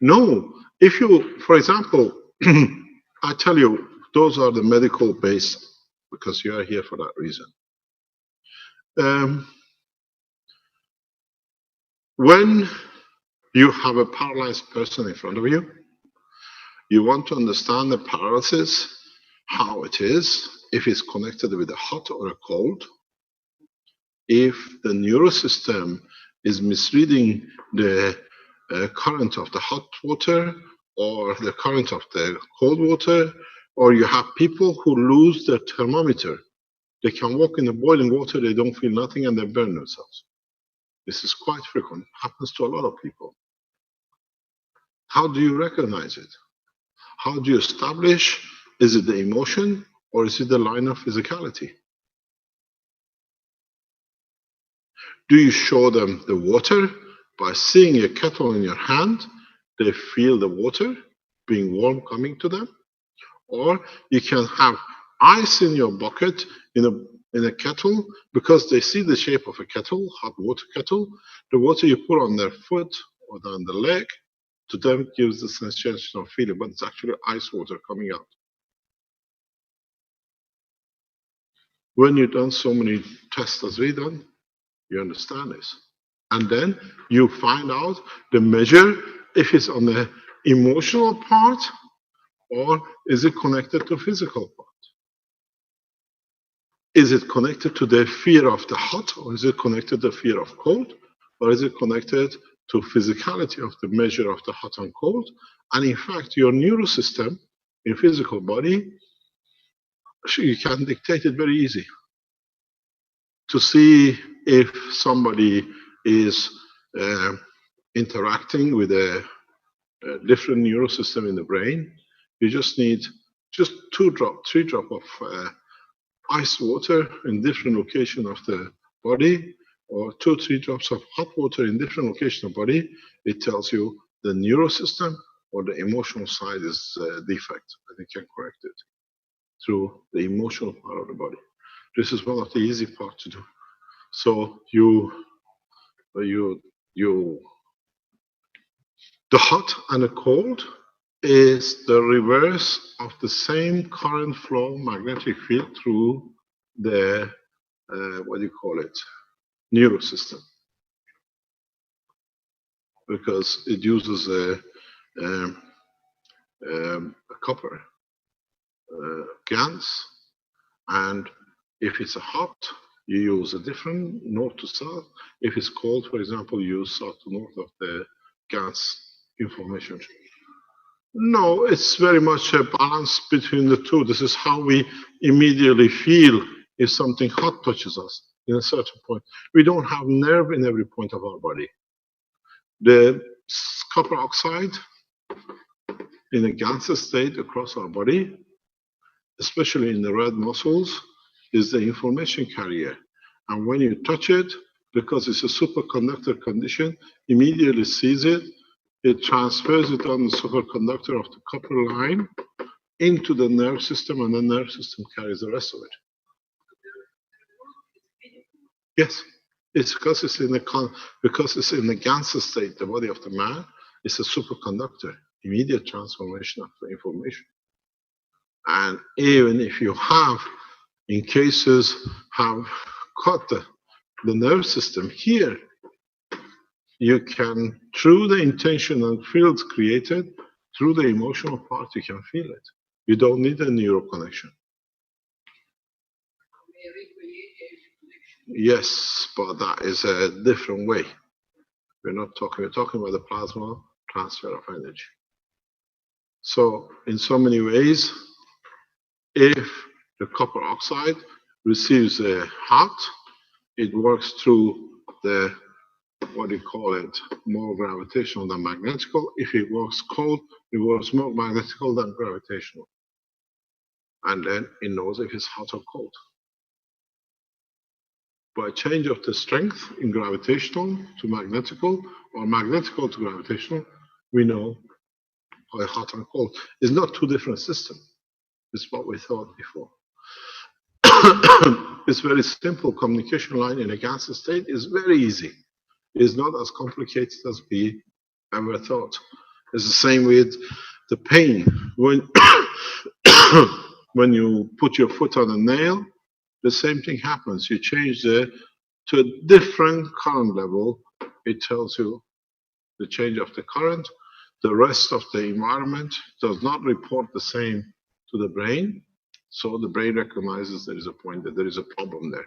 No, if you, for example, I tell you, those are the medical based, because you are here for that reason. When you have a paralyzed person in front of you, you want to understand the paralysis, how it is, if it's connected with a hot or a cold, if the neurosystem is misreading the current of the hot water or the current of the cold water, or you have people who lose their thermometer. They can walk in the boiling water, they don't feel nothing, and they burn themselves. This is quite frequent, happens to a lot of people. How do you recognize it? How do you establish, is it the emotion or is it the line of physicality? Do you show them the water by seeing a kettle in your hand They feel the water being warm coming to them. Or you can have ice in your bucket in a kettle, because they see the shape of a kettle, hot water kettle. The water you put on their foot or on the leg, to them gives the sensation of feeling, but it's actually ice water coming out. When you've done so many tests as we done, you understand this. And then you find out the measure, if it's on the emotional part or is it connected to physical part. Is it connected to the fear of the hot, or is it connected to the fear of cold, or is it connected to physicality of the measure of the hot and cold? And in fact, your neurosystem in physical body, you can dictate it very easy to see if somebody is interacting with a different neurosystem in the brain. You just need just 3 drops of ice water in different location of the body, or 2 or 3 drops of hot water in different location of body. It tells you the neurosystem or the emotional side is defect, and it can correct it through the emotional part of the body. This is one of the easy parts to do. So the hot and the cold is the reverse of the same current flow magnetic field through the what do you call it, neurosystem, because it uses a copper GaNs, and if it's a hot, you use a different north to south. If it's cold, for example, you use south to north of the GaNs information. No, it's very much a balance between the two. This is how we immediately feel if something hot touches us in a certain point. We don't have nerve in every point of our body. The copper oxide in a gaseous state across our body, especially in the red muscles, is the information carrier. And when you touch it, because it's a superconductor condition, immediately sees it, it transfers it on the superconductor of the copper line into the nerve system, and the nerve system carries the rest of it. Yes, it's because it's in the gaseous state, the body of the man is a superconductor, immediate transformation of the information. And even if you have, in cases, have cut the nerve system here, you can, through the intentional fields created, through the emotional part, you can feel it. You don't need a neural connection. Yes, but that is a different way. We're talking about the plasma transfer of energy. So in so many ways, if the copper oxide receives a hot, it works through the, what do you call it, more gravitational than magnetical. If it works cold, it works more magnetical than gravitational. And then it knows if it's hot or cold. By change of the strength in gravitational to magnetical, or magnetical to gravitational, we know how hot and cold. It's not 2 different systems. It's what we thought before. It's very simple. Communication line in a gaseous state is very easy. It's not as complicated as we ever thought. It's the same with the pain. When when you put your foot on a nail, the same thing happens. You change to a different current level. It tells you the change of the current. The rest of the environment does not report the same to the brain. So the brain recognizes there is a point, that there is a problem there.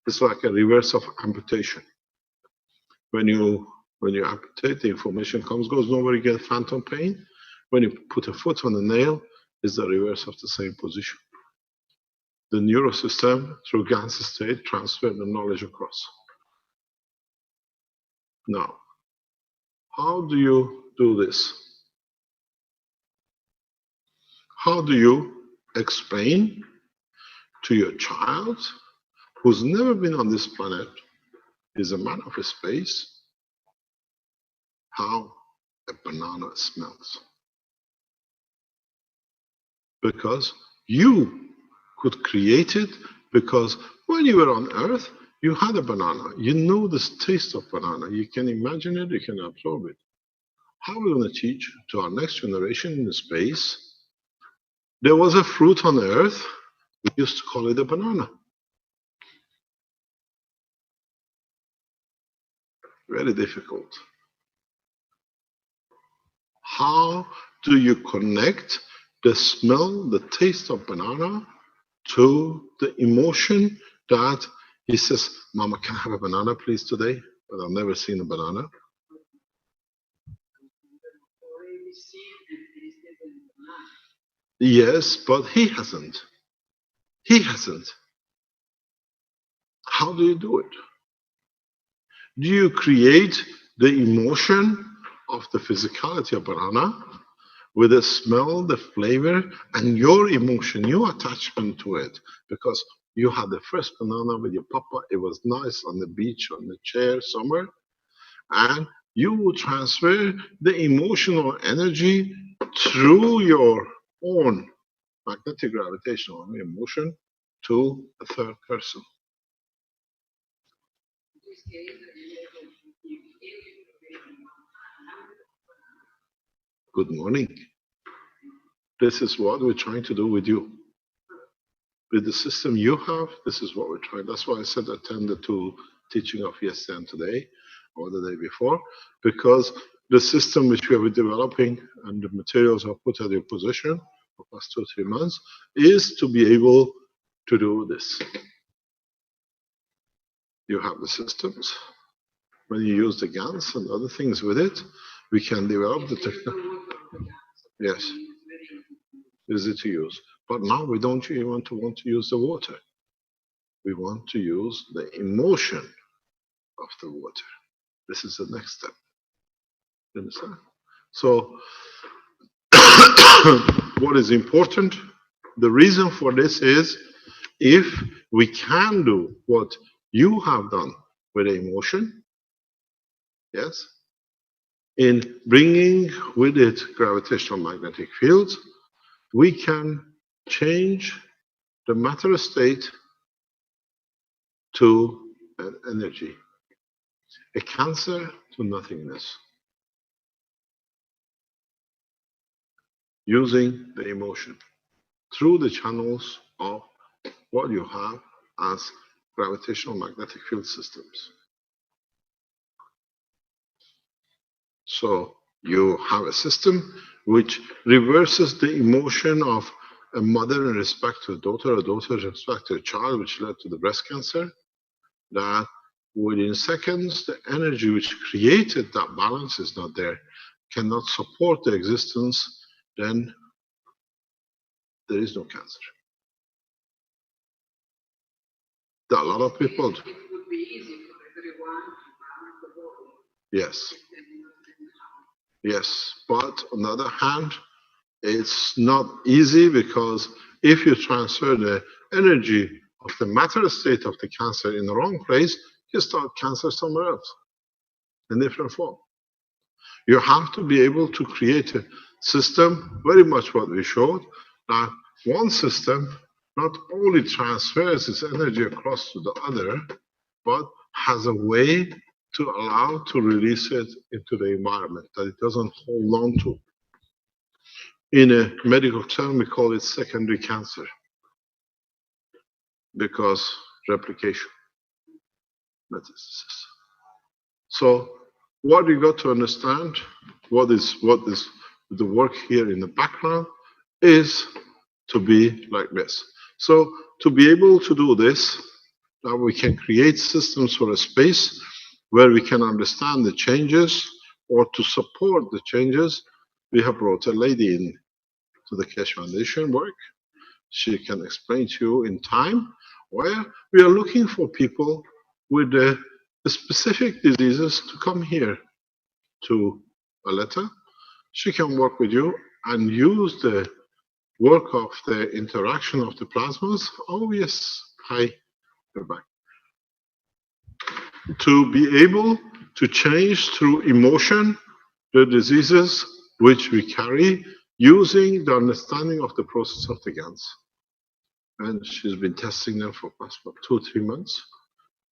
It's like a reverse of amputation. When you amputate, the information goes nowhere, you get phantom pain. When you put a foot on the nail, it's the reverse of the same position. The neurosystem, through gaseous state, transfer the knowledge across. Now, how do you do this? How do you explain to your child, who's never been on this planet, is a man of space, how a banana smells. Because you could create it, because when you were on Earth, you had a banana. You know the taste of banana. You can imagine it, you can absorb it. How are we going to teach to our next generation in space? There was a fruit on Earth, we used to call it a banana. Very difficult. How do you connect the smell, the taste of banana to the emotion that he says, Mama, can I have a banana please today? But I've never seen a banana. Yes, but he hasn't. He hasn't. How do you do it? Do you create the emotion of the physicality of banana with the smell, the flavor, and your emotion, your attachment to it? Because you had the first banana with your papa, it was nice on the beach, on the chair, somewhere, and you will transfer the emotional energy through your own magnetic gravitational emotion to a third person. Good morning. This is what we're trying to do with you. With the system you have, this is what we're trying. That's why I said attend the two teaching of yesterday and today, or the day before, because the system which we have been developing and the materials I've put at your position for the past 2 or 3 months is to be able to do this. You have the systems. When you use the GANs and other things with it, we can develop the technology. Yes, easy to use. But now we don't even want to use the water. We want to use the emotion of the water. This is the next step. You understand? So, what is important? The reason for this is if we can do what you have done with the emotion, yes, in bringing with it gravitational magnetic fields, we can change the matter state to an energy, a cancer to nothingness, using the emotion through the channels of what you have as gravitational magnetic field systems. So you have a system which reverses the emotion of a mother in respect to a daughter in respect to a child, which led to the breast cancer, that within seconds, the energy which created that balance is not there, cannot support the existence, then there is no cancer. There are a lot of people. Yes. Yes, but on the other hand, it's not easy, because if you transfer the energy of the matter state of the cancer in the wrong place, you start cancer somewhere else in different form. You have to be able to create a system, very much what we showed, that one system not only transfers its energy across to the other, but has a way to allow to release it into the environment, that it doesn't hold on to. In a medical term, we call it secondary cancer, because replication, metastasis. So what you got to understand, what is the work here in the background, is to be like this. So to be able to do this, now we can create systems for a space where we can understand the changes, or to support the changes. We have brought a lady in to the Keshe Foundation work. She can explain to you in time, where we are looking for people with the specific diseases to come here to Aletta. She can work with you and use the work of the interaction of the plasmas. Oh yes, hi, you're back. To be able to change through emotion the diseases which we carry using the understanding of the process of the GANs. And she's been testing them for past 2 or 3 months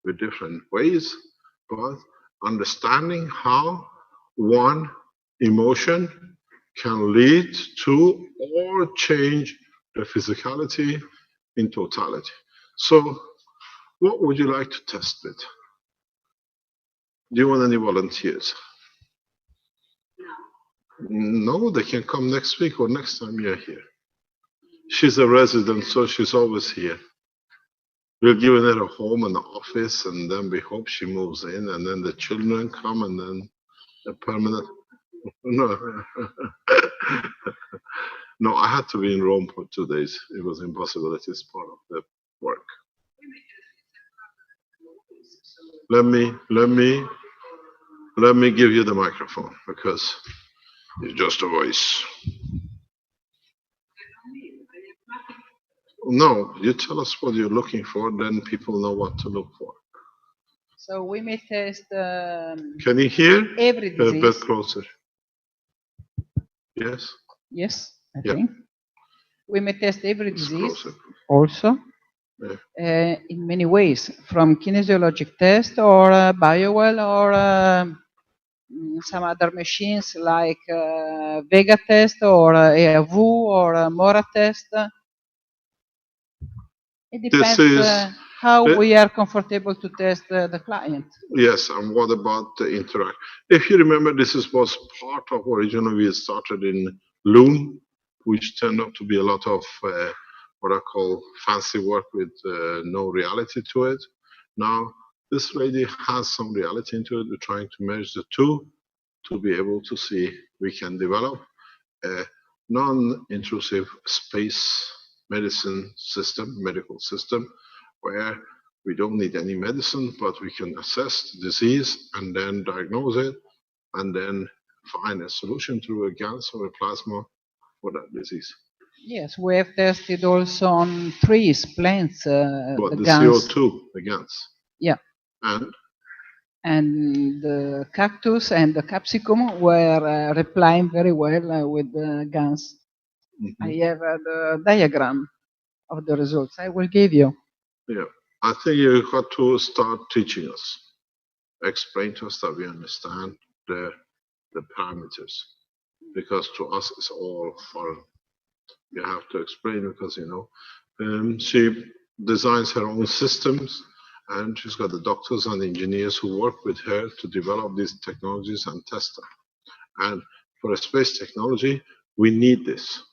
with different ways, but understanding how one emotion can lead to or change the physicality in totality. So what would you like to test with? Do you want any volunteers? No, they can come next week or next time you're here. She's a resident, so she's always here. We're giving her a home and an office, and then we hope she moves in, and then the children come, and then a permanent. No, no, I had to be in Rome for 2 days. It was impossible. It is part of the work. Let me give you the microphone because it's just a voice. No, you tell us what you're looking for, then people know what to look for. So we may test Can you hear? every A bit disease. closer. Yes? Yes, I Yeah. think. We may test every It's disease closer. also Yeah. in many ways, from kinesiologic test or biowell or some other machines like Vega test or EAV or Mora test. It This depends is how the- we are comfortable to test the client. Yes, and what about the interact? If you remember, was part of originally we started in Loom, which turned out to be a lot of what I call fancy work with no reality to it. Now, this lady has some reality into it. We're trying to merge the two to be able to see we can develop a non-intrusive space medicine system, medical system, where we don't need any medicine, but we can assess the disease and then diagnose it and then find a solution through a gas or a plasma for that disease. Yes, we have tested also on trees, plants, But the the GANs. CO2, the gas. Yeah. And the cactus and the capsicum were replying very well with the GANs. I have the diagram of the results. I will give you. Yeah, I think you got to start teaching us, explain to us that we understand the parameters, because to us it's all foreign. You have to explain because she designs her own systems, and she's got the doctors and engineers who work with her to develop these technologies and test them. And for a space technology, we need this.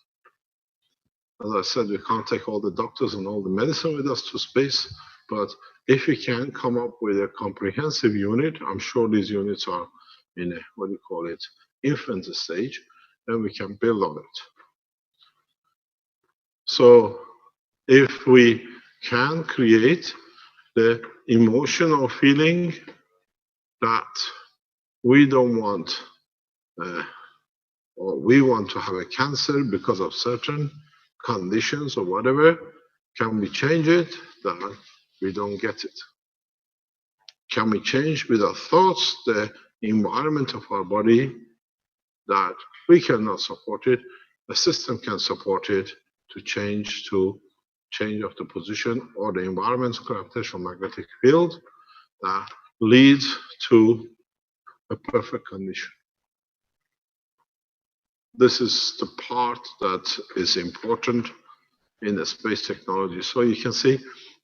As I said, we can't take all the doctors and all the medicine with us to space, but if we can come up with a comprehensive unit, I'm sure these units are in a, what do you call it, infant stage, then we can build on it. So if we can create the emotional feeling that we don't want, or we want to have a cancer because of certain conditions or whatever, can we change it? Then we don't get it. Can we change with our thoughts the environment of our body that we cannot support it? The system can support it to change of the position or the environment's gravitational magnetic field that leads to a perfect condition. This is the part that is important in the space technology. So you can see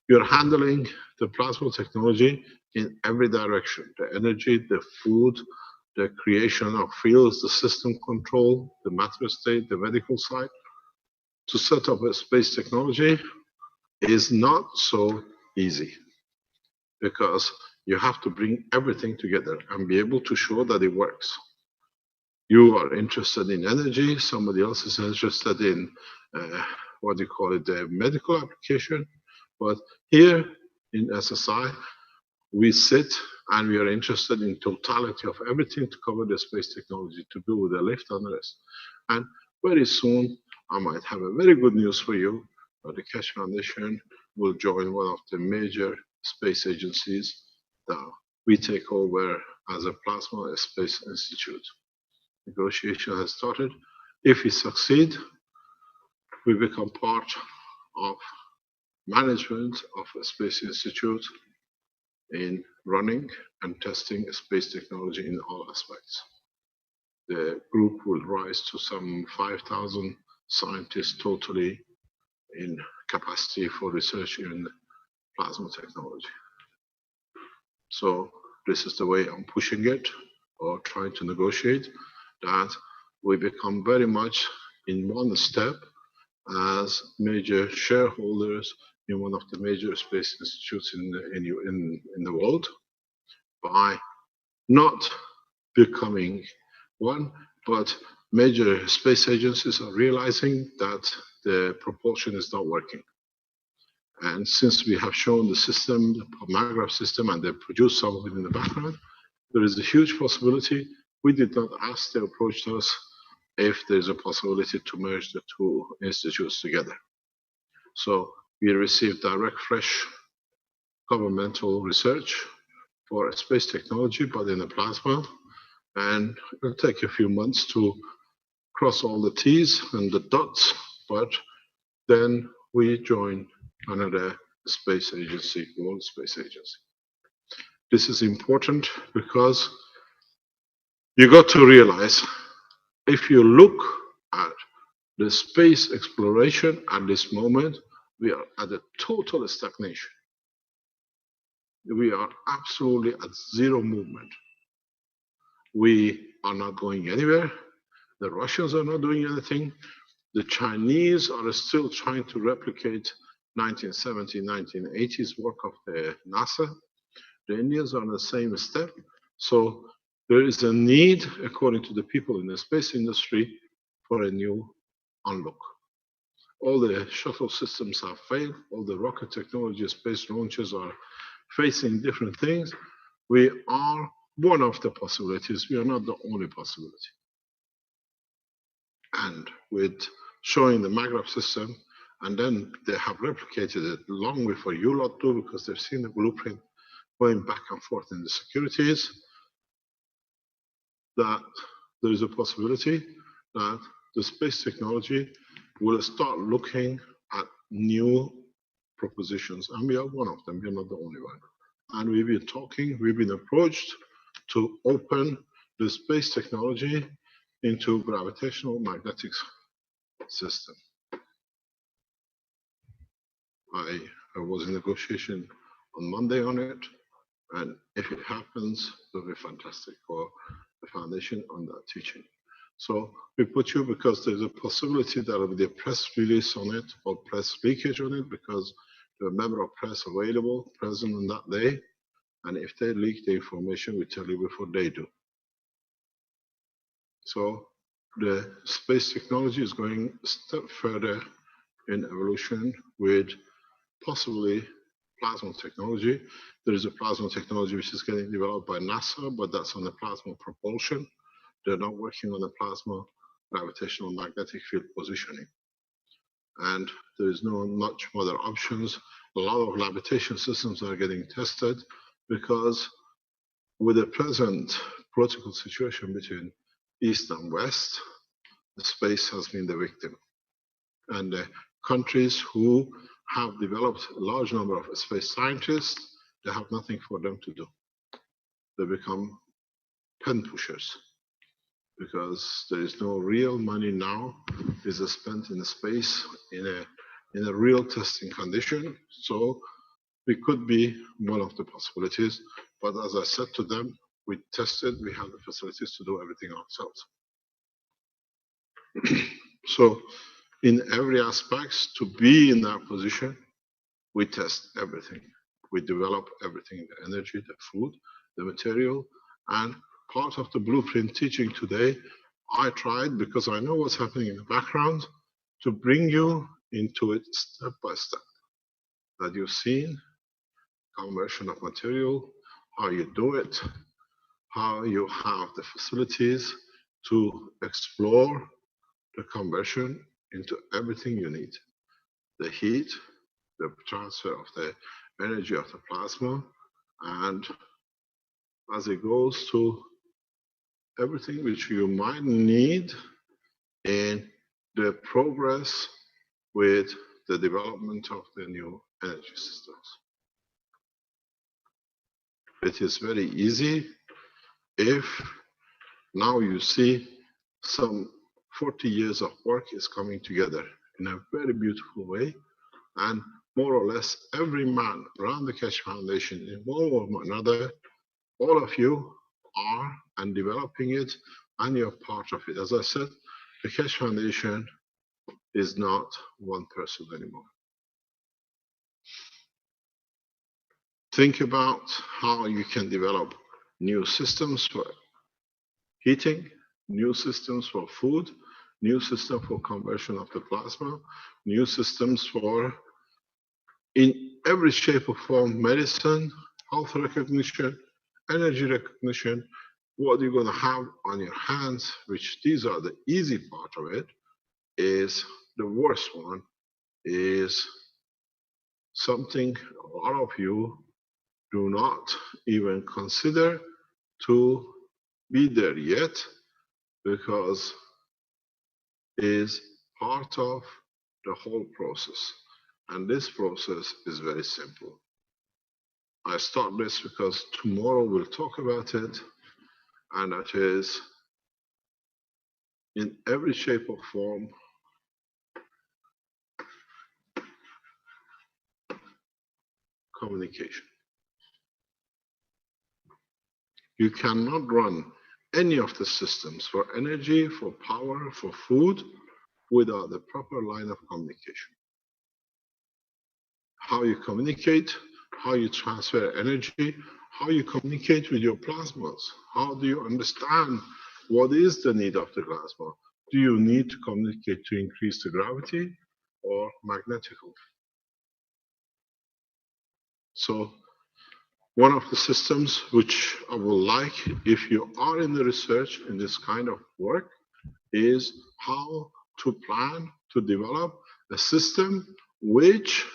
you're handling the plasma technology in every direction, the energy, the food, the creation of fields, the system control, the matter state, the medical side. To set up a space technology is not so easy because you have to bring everything together and be able to show that it works. You are interested in energy, somebody else is interested in what do you call it, the medical application. But here in SSI, we sit and we are interested in totality of everything to cover the space technology to do with the lift and the rest. And very soon, I might have a very good news for you. The Keshe Foundation will join one of the major space agencies that we take over as a Plasma Space Institute. negotiation has started. If we succeed, we become part of management of a space institute in running and testing space technology in all aspects. The group will rise to some 5,000 scientists totally in capacity for research in plasma technology. So this is the way I'm pushing it or trying to negotiate, that we become very much in one step as major shareholders in one of the major space institutes in the world by not becoming one, but major space agencies are realizing that the propulsion is not working. And since we have shown the system, the maggraph system, and they produce some of it in the background, there is a huge possibility. We did not ask, they approached us if there's a possibility to merge the two institutes together. So we received direct, fresh governmental research for space technology, but in the plasma. And it'll take a few months to cross all the T's and the dots, but then we join another space agency, World Space Agency. This is important because you got to realize, if you look at the space exploration at this moment, we are at a total stagnation. We are absolutely at zero movement. We are not going anywhere. The Russians are not doing anything. The Chinese are still trying to replicate 1970s, 1980s work of the NASA. The Indians are on the same step. So there is a need, according to the people in the space industry, for a new unlock. All the shuttle systems have failed. All the rocket technology, space launches are facing different things. We are one of the possibilities. We are not the only possibility. And with showing the maggraph system, and then they have replicated it long before you lot do, because they've seen the blueprint going back and forth in the securities, that there is a possibility that the space technology will start looking at new propositions. And we are one of them, we are not the only one. And we've been talking, we've been approached to open the space technology into gravitational magnetic system. I was in negotiation on Monday on it, and if it happens, it'll be fantastic for the foundation on that teaching. So we put you because there's a possibility that there will be a press release on it or press leakage on it, because there are a member of press available present on that day. And if they leak the information, we tell you before they do. So the space technology is going a step further in evolution with possibly plasma technology. There is a plasma technology which is getting developed by NASA, but that's on the plasma propulsion. They're not working on the plasma gravitational magnetic field positioning. And there is no much other options. A lot of levitation systems are getting tested because with the present political situation between East and West, the space has been the victim. And the countries who have developed a large number of space scientists, they have nothing for them to do. They become pen pushers because there is no real money now is spent in space in a real testing condition. So we could be one of the possibilities. But as I said to them, we tested, we have the facilities to do everything ourselves. So in every aspect, to be in that position, we test everything. We develop everything, the energy, the food, the material. And part of the blueprint teaching today, I tried, because I know what's happening in the background, to bring you into it step by step. That you've seen conversion of material, how you do it, how you have the facilities to explore the conversion into everything you need. The heat, the transfer of the energy of the plasma, and as it goes to everything which you might need in the progress with the development of the new energy systems. It is very easy if now you see some 40 years of work is coming together in a very beautiful way, and more or less every man around the Keshe Foundation in one way or another, all of you are and developing it, and you're part of it. As I said, the Keshe Foundation is not one person anymore. Think about how you can develop new systems for heating, new systems for food, new system for conversion of the plasma, new systems for, in every shape or form, medicine, health recognition, energy recognition, what you're going to have on your hands, which these are the easy part of it, is the worst one, is something a lot of you do not even consider to be there yet, because it is part of the whole process. And this process is very simple. I start this because tomorrow we'll talk about it, and that is in every shape or form communication. You cannot run any of the systems for energy, for power, for food without the proper line of communication. How you communicate, how you transfer energy, how you communicate with your plasmas. How do you understand what is the need of the plasma? Do you need to communicate to increase the gravity or magnetically? So one of the systems which I would like, if you are in the research in this kind of work, is how to plan to develop a system which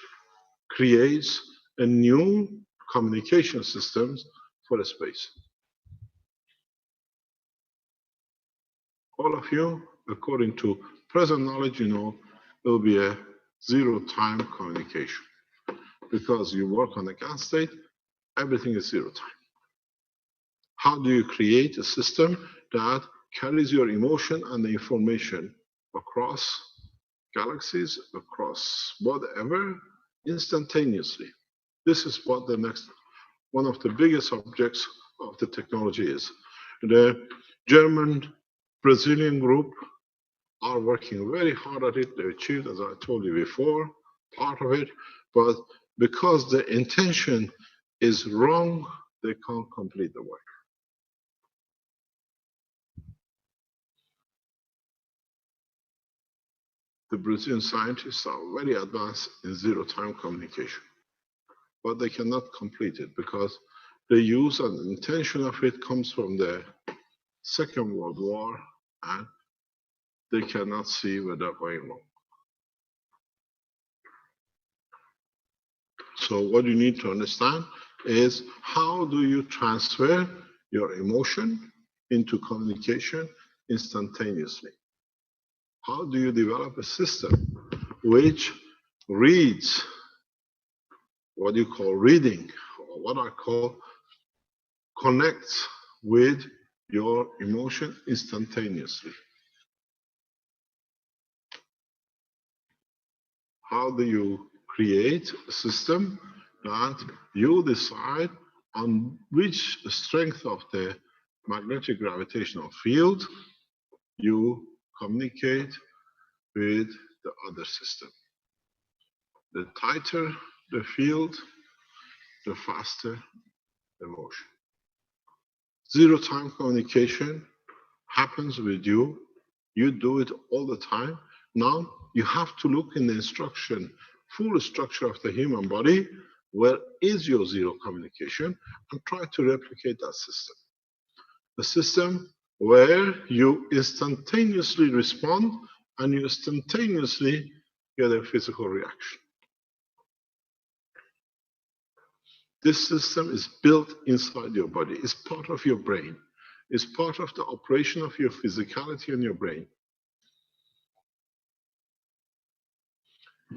creates a new communication systems for the space. All of you, according to present knowledge, you know, it will be a zero-time communication. Because you work on a gas state, everything is zero time. How do you create a system that carries your emotion and the information across galaxies, across whatever, instantaneously? This is what the next, one of the biggest objects of the technology is. The German Brazilian group are working very hard at it. They achieved, as I told you before, part of it, but because the intention is wrong, they can't complete the work. The Brazilian scientists are very advanced in zero-time communication, but they cannot complete it because the use and the intention of it comes from the Second World War, and they cannot see where they're going wrong. So what you need to understand is how do you transfer your emotion into communication instantaneously? How do you develop a system which reads what you call reading, or what I call connects with your emotion instantaneously? How do you create a system that you decide on which strength of the magnetic gravitational field you communicate with the other system? The tighter the field, the faster the motion. Zero-time communication happens with you. You do it all the time. Now you have to look in the instruction, full structure of the human body. Where is your zero communication? And try to replicate that system. A system where you instantaneously respond and you instantaneously get a physical reaction. This system is built inside your body. It's part of your brain. is part of the operation of your physicality and your brain.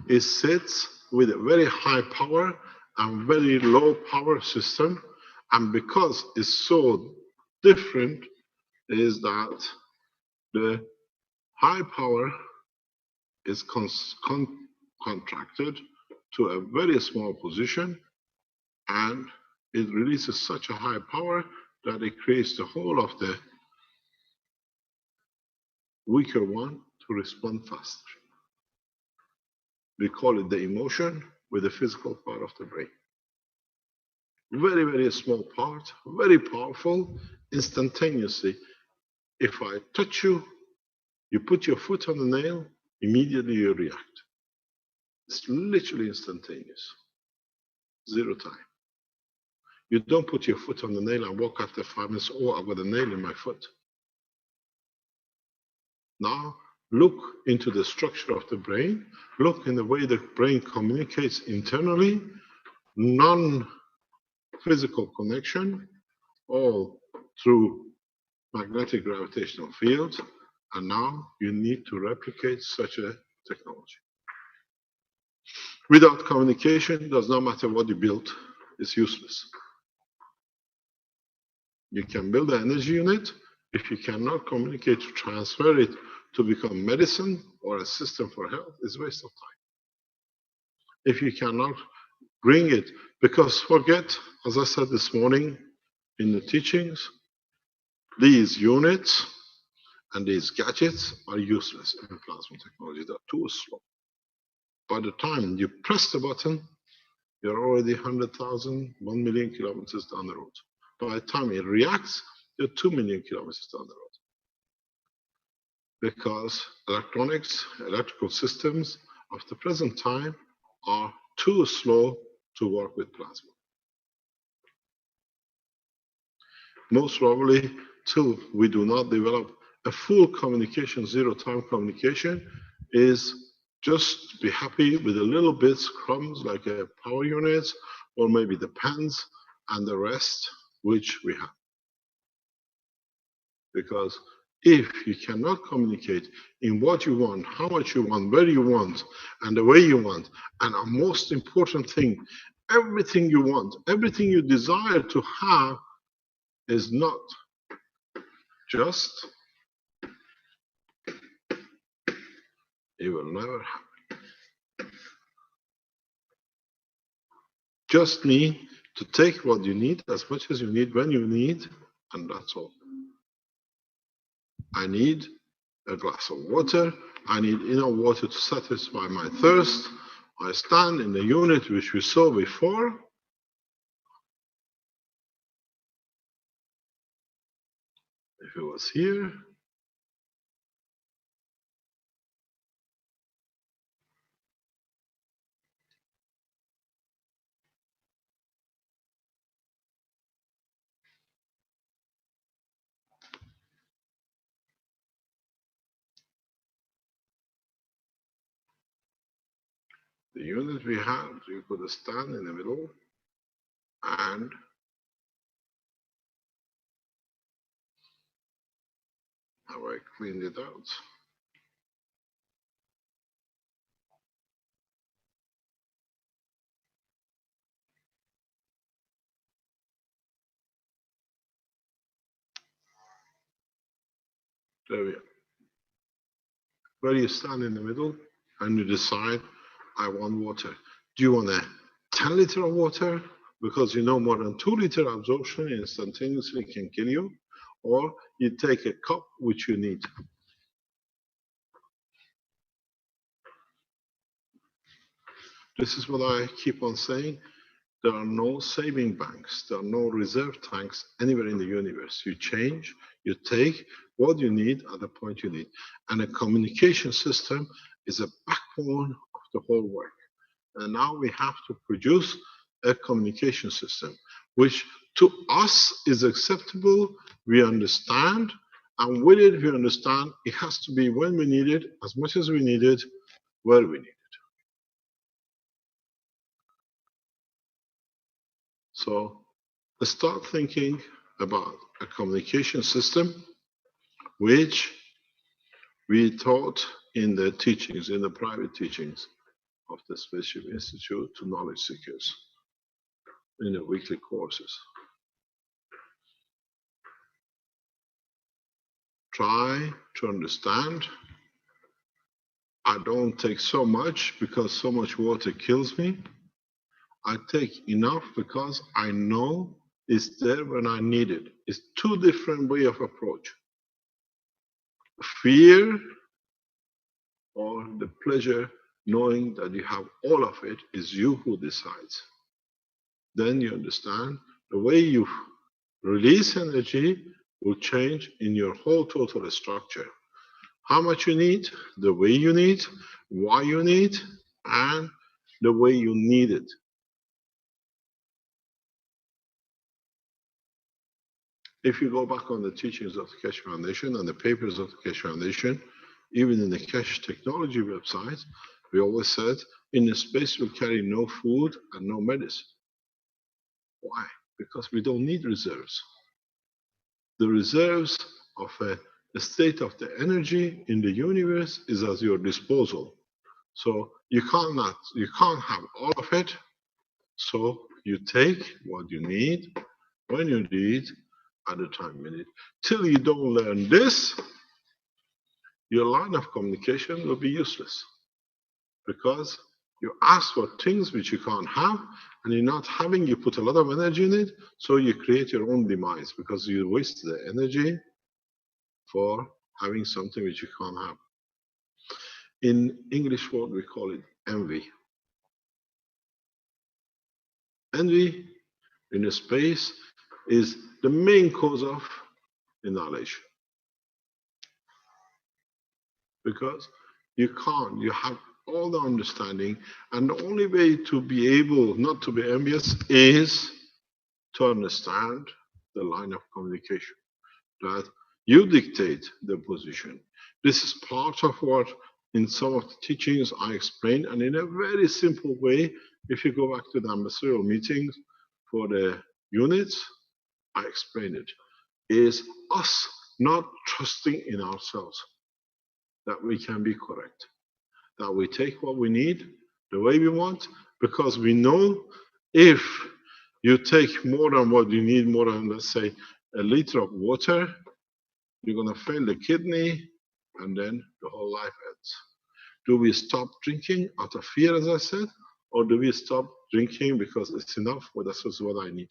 It sits with a very high power and very low power system, and because it's so different, is that the high power is contracted to a very small position, and it releases such a high power that it creates the whole of the weaker one to respond faster. We call it the emotion with the physical part of the brain. Very, very small part, very powerful, instantaneously. If I touch you, you put your foot on the nail, immediately you react. It's literally instantaneous. Zero time. You don't put your foot on the nail and walk after 5 minutes, oh, I've got a nail in my foot. Now, look into the structure of the brain, look in the way the brain communicates internally, non-physical connection, all through magnetic gravitational fields, and now you need to replicate such a technology. Without communication, does not matter what you build, it's useless. You can build an energy unit. If you cannot communicate to transfer it to become medicine or a system for health, it's a waste of time. If you cannot bring it, because forget, as I said this morning in the teachings, these units and these gadgets are useless in plasma technology. They're too slow. By the time you press the button, you're already 100,000, 1 million kilometers down the road. By the time it reacts, you're 2 million kilometers down the road. Because electronics, electrical systems of the present time are too slow to work with plasma. Most probably, till we do not develop a full communication, zero-time communication, is just be happy with the little bits, crumbs, like a power units, or maybe the pens, and the rest, which we have. Because if you cannot communicate in what you want, how much you want, where you want, and the way you want, and a most important thing, everything you want, everything you desire to have is not just, it will never happen. Just need to take what you need, as much as you need, when you need, and that's all. I need a glass of water. I need enough water to satisfy my thirst. I stand in the unit which we saw before. If it was here, the unit we had, you could stand in the middle and have I cleaned it out? There we are. Where you stand in the middle and you decide, I want water. Do you want a 10 liter of water? Because you know more than 2 liter absorption instantaneously can kill you. Or you take a cup which you need. This is what I keep on saying. There are no saving banks. There are no reserve tanks anywhere in the universe. You change, you take what you need at the point you need. And a communication system is a backbone of the whole work. And now we have to produce a communication system, which to us is acceptable, we understand, and with it we understand it has to be when we need it, as much as we need it, where we need it. So start thinking about a communication system which we taught in the teachings, in the private teachings of the Spaceship Institute to knowledge seekers in the weekly courses. Try to understand. I don't take so much because so much water kills me. I take enough because I know it's there when I need it. It's two different way of approach. Fear or the pleasure knowing that you have all of it is you who decides. Then you understand the way you release energy will change in your whole total structure. How much you need, the way you need, why you need, and the way you need it. If you go back on the teachings of the Keshe Foundation and the papers of the Keshe Foundation, even in the Keshe Technology website, we always said, in the space we'll carry no food and no medicine. Why? Because we don't need reserves. The reserves of a state of the energy in the universe is at your disposal. So you can't have all of it. So you take what you need, when you need, at the time you need. Till you don't learn this, your line of communication will be useless. Because you ask for things which you can't have, and you're not having, you put a lot of energy in it, so you create your own demise because you waste the energy for having something which you can't have. In English word, we call it envy. Envy in a space is the main cause of annihilation. Because you can't, you have all the understanding, and the only way to be able not to be envious is to understand the line of communication, that you dictate the position. This is part of what in some of the teachings I explained, and in a very simple way, if you go back to the ambassadorial meetings for the units, I explained it, is us not trusting in ourselves that we can be correct, that we take what we need the way we want, because we know if you take more than what you need, more than, let's say, a liter of water, you're going to fail the kidney, and then the whole life ends. Do we stop drinking out of fear, as I said, or do we stop drinking because it's enough, well, that's what I need?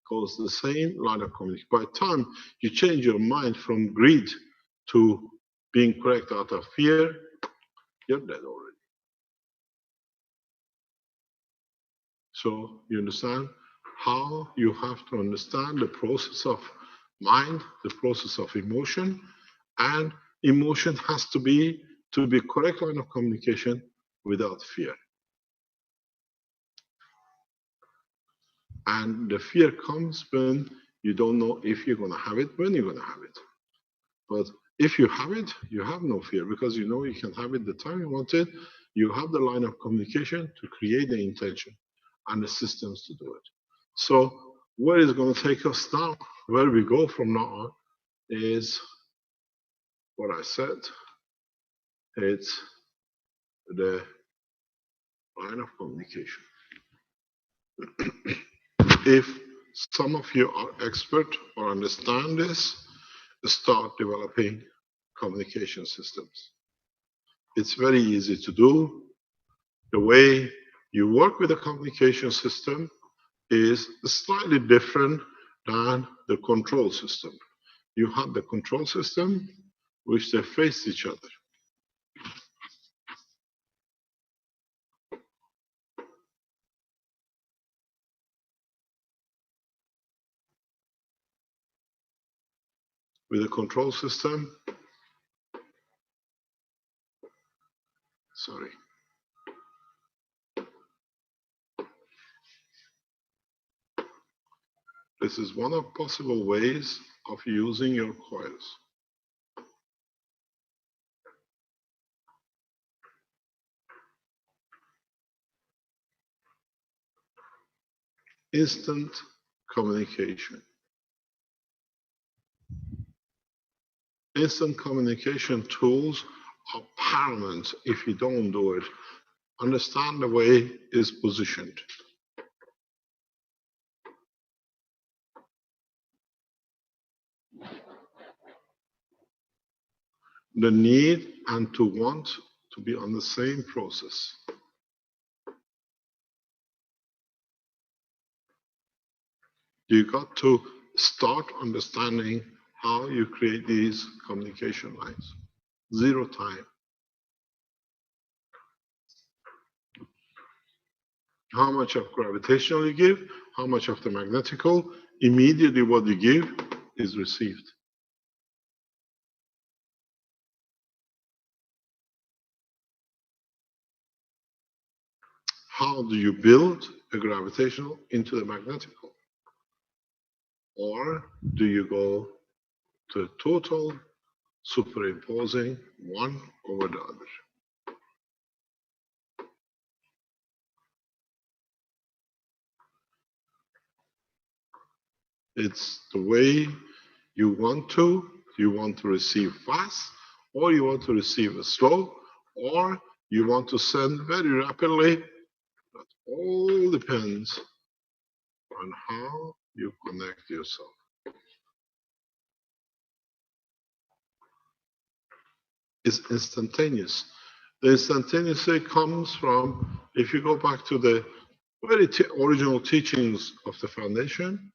Because the same line of communication. By the time you change your mind from greed to being correct out of fear, you're dead already. So you understand how you have to understand the process of mind, the process of emotion, and emotion has to be correct line of communication without fear. And the fear comes when you don't know if you're going to have it, when you're going to have it. But if you have it, you have no fear because you know you can have it the time you want it. You have the line of communication to create the intention and the systems to do it. So where it's going to take us now, where we go from now on, is what I said. It's the line of communication. If some of you are expert or understand this, start developing communication systems. It's very easy to do. The way you work with a communication system is slightly different than the control system. You have the control system, which they face each other. With a control system, sorry. This is one of possible ways of using your coils. Instant communication. Instant communication tools are paramount if you don't do it. Understand the way it's positioned. The need and to want to be on the same process. You got to start understanding how you create these communication lines. Zero time. How much of gravitational you give, how much of the magnetical, immediately what you give is received. How do you build a gravitational into the magnetical? Or do you go to total superimposing one over the other? It's the way you want to receive fast, or you want to receive it slow, or you want to send very rapidly. That all depends on how you connect yourself. It's instantaneous. The instantaneously comes from, if you go back to the very original teachings of the foundation,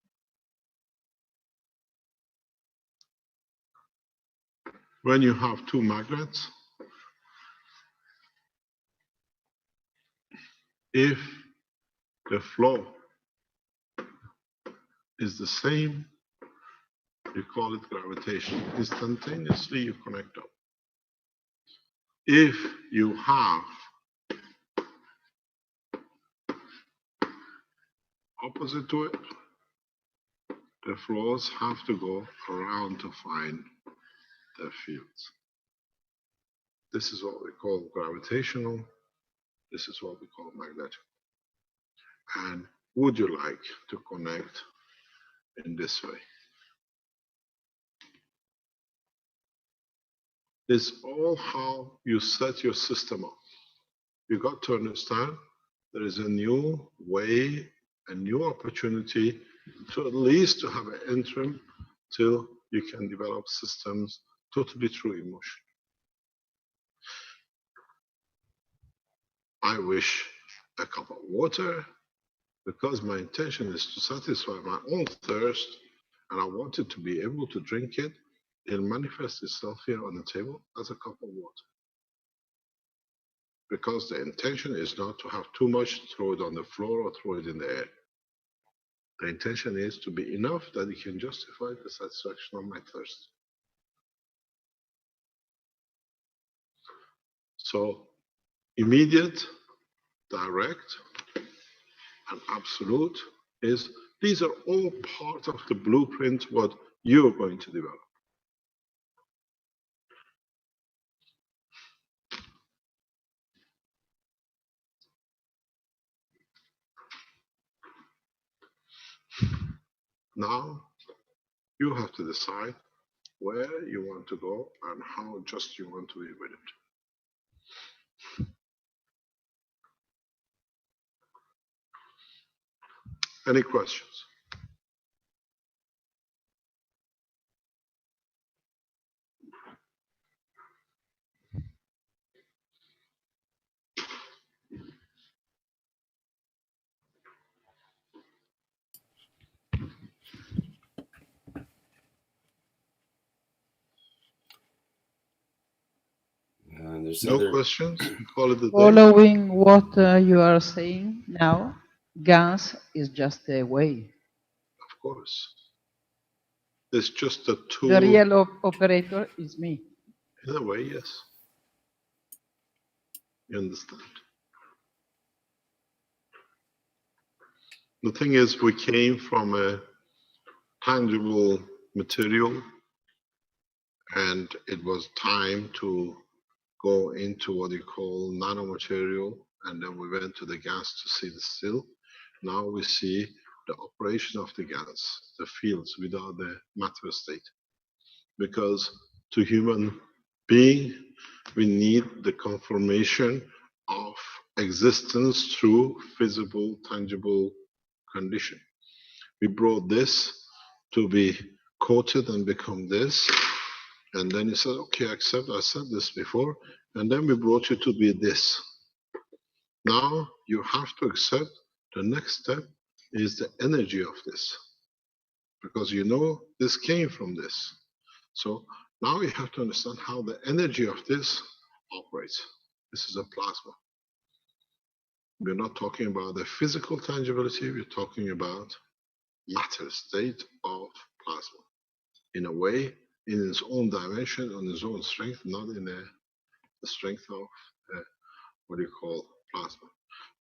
when you have two magnets, if the flow is the same, you call it gravitation. Instantaneously you connect them. If you have opposite to it, the flows have to go around to find the fields. This is what we call gravitational. This is what we call magnetic. And would you like to connect in this way? It's all how you set your system up. You got to understand there is a new way, a new opportunity to at least to have an interim till you can develop systems totally through emotion. I wish a cup of water because my intention is to satisfy my own thirst and I wanted to be able to drink it. It'll manifest itself here on the table as a cup of water. Because the intention is not to have too much, throw it on the floor or throw it in the air. The intention is to be enough that it can justify the satisfaction of my thirst. So immediate, direct, and absolute is, these are all part of the blueprint what you're going to develop. Now you have to decide where you want to go and how just you want to be with it. Any questions? No questions? Call it a day. Following what you are saying now, GANS is just a way. Of course. It's just a tool. The real operator is me. In a way, yes. You understand? The thing is, we came from a tangible material, and it was time to go into what you call nanomaterial, and then we went to the gas to see the still. Now we see the operation of the gas, the fields without the matter state. Because to human being, we need the confirmation of existence through visible, tangible condition. We brought this to be quoted and become this. And then he said, okay, accept, I said this before. And then we brought you to be this. Now you have to accept the next step is the energy of this. Because you know this came from this. So now you have to understand how the energy of this operates. This is a plasma. We're not talking about the physical tangibility, we're talking about matter state of plasma. In a way, in its own dimension, on its own strength, not in the strength of what you call plasma.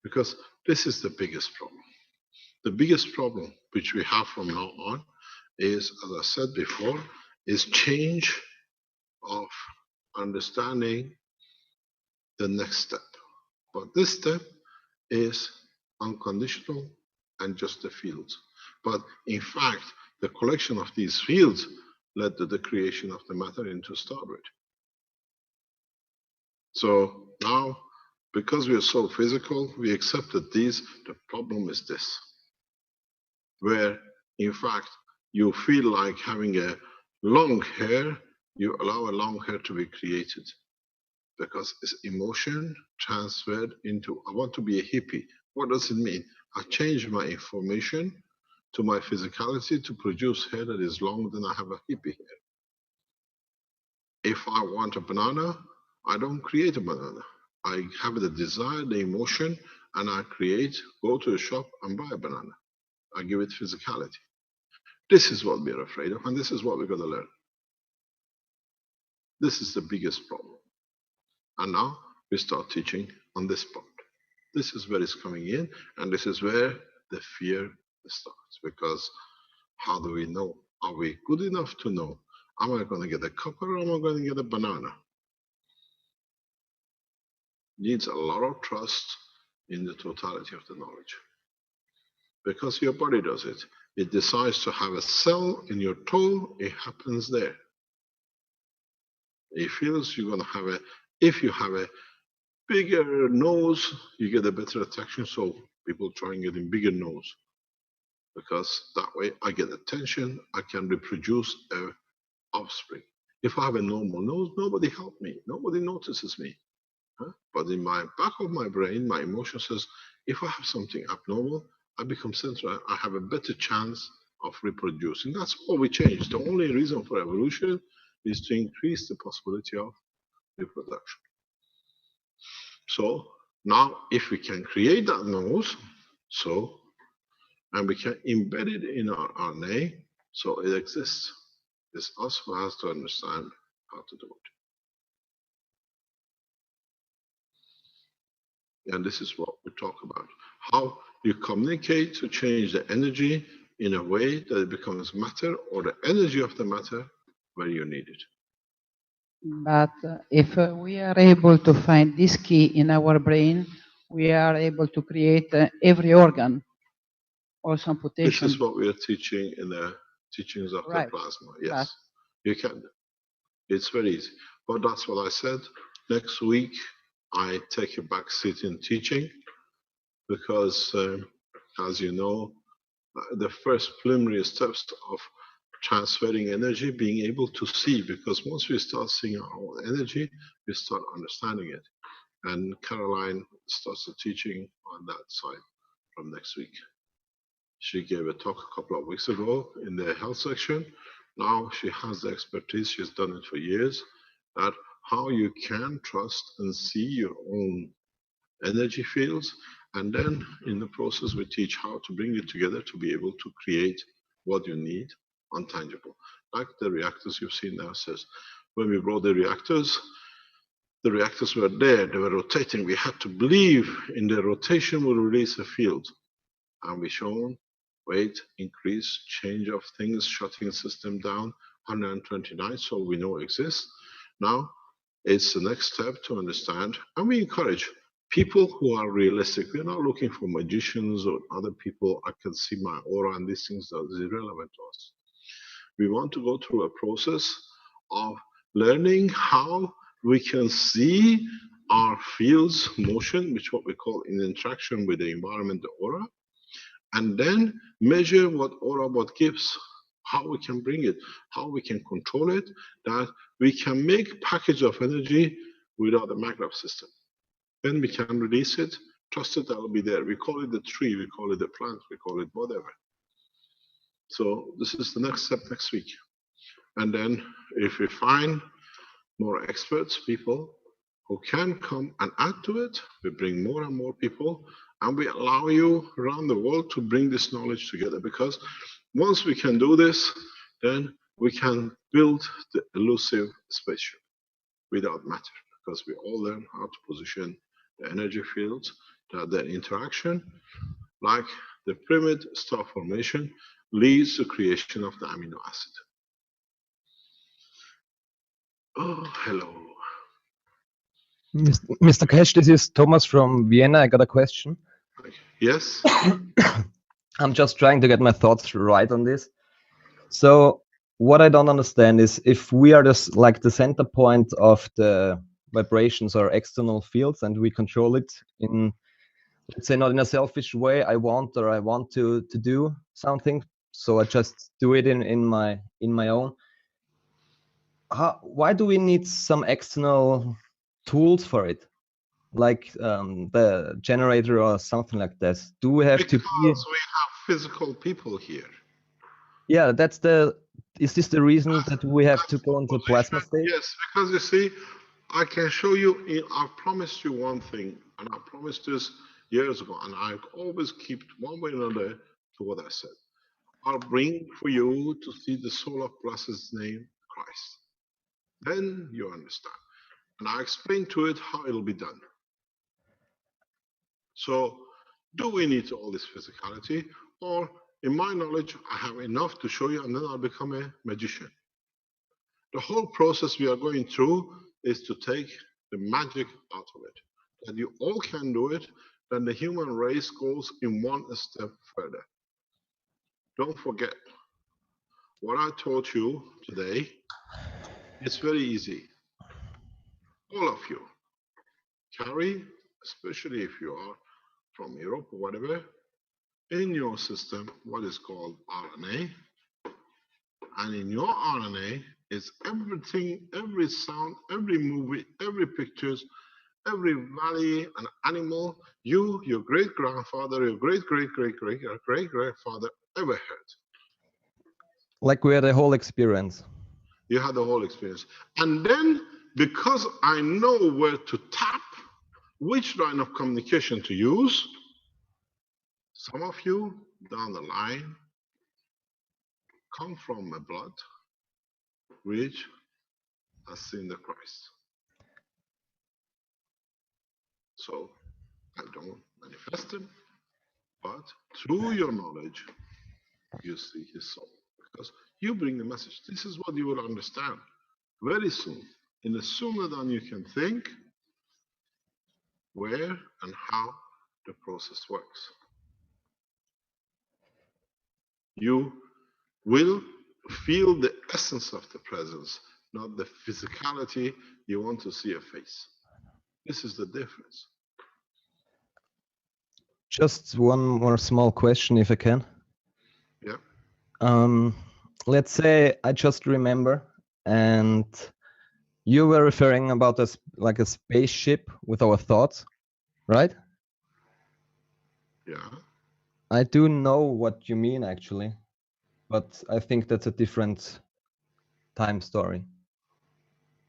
Because this is the biggest problem. The biggest problem which we have from now on is, as I said before, is change of understanding the next step. But this step is unconditional and just the fields. But in fact, the collection of these fields led to the creation of the matter into starboard. So now, because we are so physical, we accept that the problem is this, where in fact you feel like having a long hair, you allow a long hair to be created because it's emotion transferred into, I want to be a hippie. What does it mean? I change my information to my physicality to produce hair that is long, then I have a hippie hair. If I want a banana, I don't create a banana. I have the desire, the emotion, and I create, go to a shop and buy a banana. I give it physicality. This is what we're afraid of, and this is what we're going to learn. This is the biggest problem. And now we start teaching on this part. This is where it's coming in, and this is where the fear starts. Because how do we know? Are we good enough to know? Am I going to get a copper or am I going to get a banana? Needs a lot of trust in the totality of the knowledge. Because your body does it. It decides to have a cell in your toe, it happens there. It feels you're going to have if you have a bigger nose, you get a better attraction. So people try and get a bigger nose. Because that way I get attention, I can reproduce a offspring. If I have a normal nose, nobody help me, nobody notices me. Huh? But in my back of my brain, my emotion says, if I have something abnormal, I become central. I have a better chance of reproducing. That's all we change. The only reason for evolution is to increase the possibility of reproduction. So now, if we can create that nose, and we can embed it in our RNA, so it exists. It's us who has to understand how to do it. And this is what we talk about. How you communicate to change the energy in a way that it becomes matter, or the energy of the matter where you need it. But if we are able to find this key in our brain, we are able to create every organ, also amputation. This is what we are teaching in the teachings of Right. the plasma. Yes, you can. It's very easy. But that's what I said. Next week, I take a back seat in teaching because, as you know, the first preliminary steps of transferring energy, being able to see, because once we start seeing our own energy, we start understanding it. And Caroline starts the teaching on that side from next week. She gave a talk a couple of weeks ago in the health section. Now she has the expertise, she's done it for years, that how you can trust and see your own energy fields. And then in the process, we teach how to bring it together to be able to create what you need untangible. Like the reactors you've seen now says, when we brought the reactors were there, they were rotating. We had to believe in the rotation will release a field. And we shown weight, increase, change of things, shutting system down, 129, so we know exists. Now, it's the next step to understand, and we encourage people who are realistic. We're not looking for magicians or other people. I can see my aura and these things that is irrelevant to us. We want to go through a process of learning how we can see our field's motion, which what we call in interaction with the environment, the aura, and then measure what aura what gives, how we can bring it, how we can control it, that we can make package of energy without the maglev system. Then we can release it, trust it, that will be there. We call it the tree, we call it the plant, we call it whatever. So this is the next step next week. And then if we find more experts, people who can come and add to it, we bring more and more people, and we allow you around the world to bring this knowledge together. Because once we can do this, then we can build the elusive spaceship without matter, because we all learn how to position the energy fields, that the interaction, like the pyramid star formation, leads to creation of the amino acid. Oh, hello. Mr. Cash, this is Thomas from Vienna. I got a question. Yes? I'm just trying to get my thoughts right on this. So what I don't understand is if we are just like the center point of the vibrations or external fields and we control it in, let's say, not in a selfish way, I want to do something, so I just do it in my own. Why do we need some external tools for it, like the generator or something like this? Do we have to be? Because we have physical people here. Yeah, is this the reason that we have to go into plasma state? Yes, because you see, I can show you, I promised you one thing, and I promised this years ago, and I always keep one way or another to what I said. I'll bring for you to see the soul of Blessed's name, Christ. Then you understand. And I explain to it how it'll be done. So, do we need all this physicality? Or, in my knowledge, I have enough to show you, and then I'll become a magician. The whole process we are going through is to take the magic out of it. That you all can do it, then the human race goes in one step further. Don't forget, what I taught you today, it's very easy. All of you carry, especially if you are from Europe or whatever, in your system what is called RNA. And in your RNA is everything, every sound, every movie, every pictures, every valley, an animal, you, your great-grandfather, your great-great-great-great-great-grandfather ever heard. Like we had a whole experience. You had the whole experience. And then, because I know where to tap, which line of communication to use, some of you down the line come from a blood which has seen the Christ. So I don't manifest him, but through your knowledge, you see his soul. Because you bring the message. This is what you will understand very soon. In the sooner than you can think, where and how the process works. You will feel the essence of the presence, not the physicality you want to see a face. This is the difference. Just one more small question, if I can. Yeah. Let's say I just remember, and you were referring about us like a spaceship with our thoughts, right? Yeah. I do know what you mean, actually, but I think that's a different time story.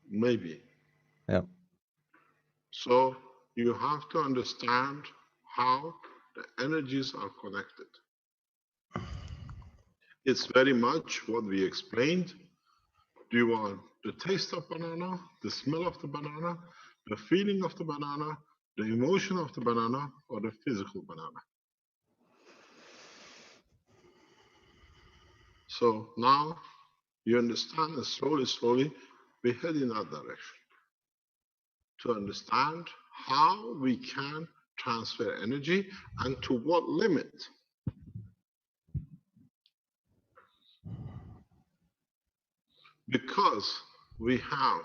Maybe. Yeah. So you have to understand how the energies are connected. It's very much what we explained. Do you want the taste of banana, the smell of the banana, the feeling of the banana, the emotion of the banana, or the physical banana? So now you understand, and slowly, we head in that direction to understand how we can transfer energy and to what limit. Because we have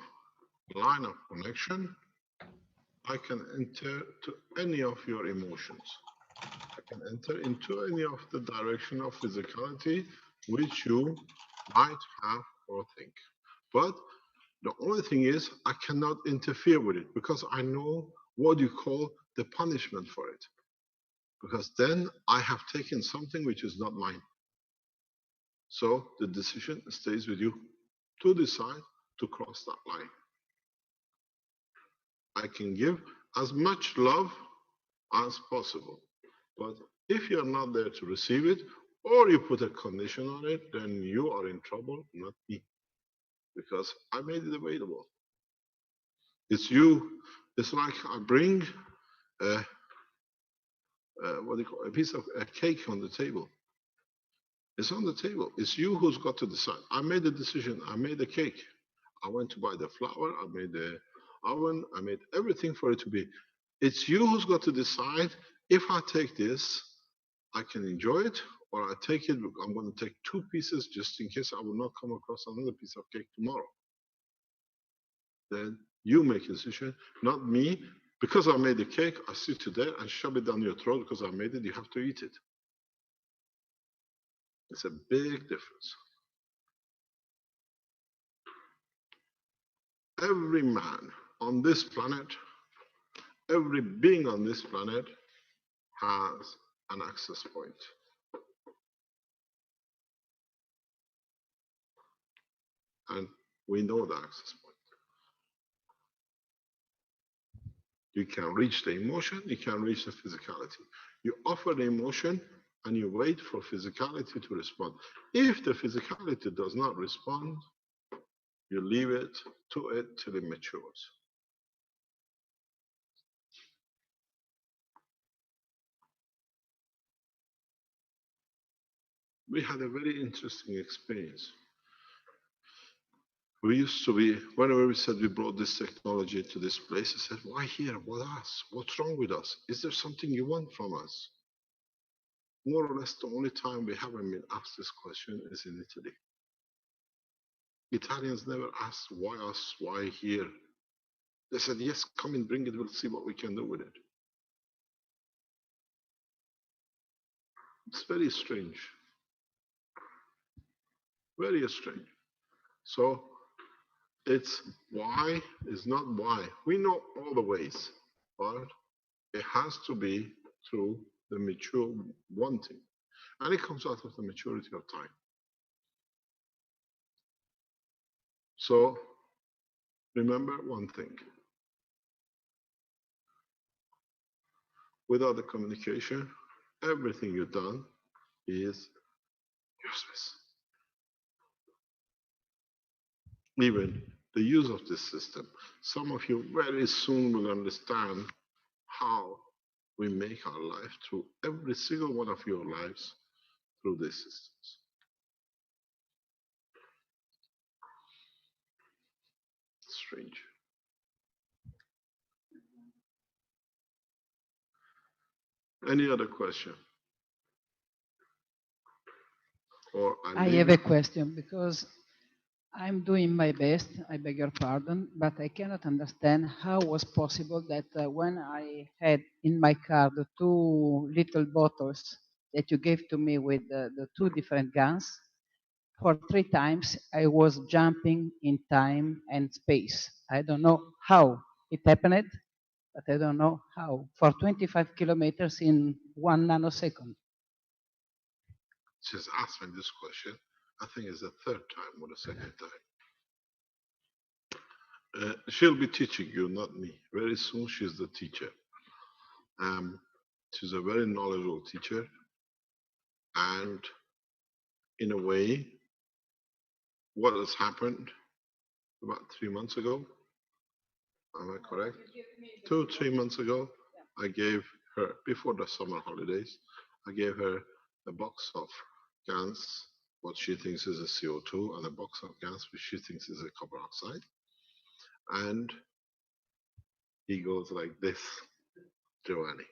line of connection, I can enter to any of your emotions. I can enter into any of the direction of physicality which you might have or think. But the only thing is I cannot interfere with it because I know what you call the punishment for it. Because then I have taken something which is not mine. So the decision stays with you to decide to cross that line. I can give as much love as possible. But if you're not there to receive it, or you put a condition on it, then you are in trouble, not me. Because I made it available. It's you. It's like I bring a, what do you call a piece of a cake on the table. It's on the table. It's you who's got to decide. I made the decision. I made the cake. I went to buy the flour. I made the oven. I made everything for it to be. It's you who's got to decide if I take this, I can enjoy it, or I take it, I'm going to take 2 pieces just in case I will not come across another piece of cake tomorrow. Then you make a decision, not me. Because I made the cake, I sit you there and shove it down your throat because I made it, you have to eat it. It's a big difference. Every man on this planet, every being on this planet has an access point. And we know the access point. You can reach the emotion, you can reach the physicality. You offer the emotion and you wait for physicality to respond. If the physicality does not respond, you leave it to it till it matures. We had a very interesting experience. We used to be, whenever we said we brought this technology to this place, I said, why here? What us? What's wrong with us? Is there something you want from us? More or less the only time we haven't been asked this question is in Italy. Italians never asked why us, why here. They said, yes, come and bring it, we'll see what we can do with it. It's very strange. Very strange. So it's why is not why. We know all the ways, but it has to be through the mature wanting. And it comes out of the maturity of time. So remember one thing. Without the communication, everything you've done is useless. Even the use of this system. Some of you very soon will understand how we make our life through every single one of your lives through these systems. Strange. Any other question? Or I have a question because I'm doing my best, I beg your pardon, but I cannot understand how was possible that when I had in my car the 2 little bottles that you gave to me with the 2 different guns, for 3 times I was jumping in time and space. I don't know how it happened, but I don't know how. For 25 kilometers in 1 nanosecond. She's asked me this question. I think it's the 3rd time or the 2nd time. She'll be teaching you, not me. Very soon she's the teacher. She's a very knowledgeable teacher. And in a way, what has happened about 3 months ago, am I correct? 2, 3 months ago, I gave her, before the summer holidays, I gave her a box of cans, what she thinks is a CO2, and a box of gas, which she thinks is a carbon dioxide. And he goes like this, Giovanni.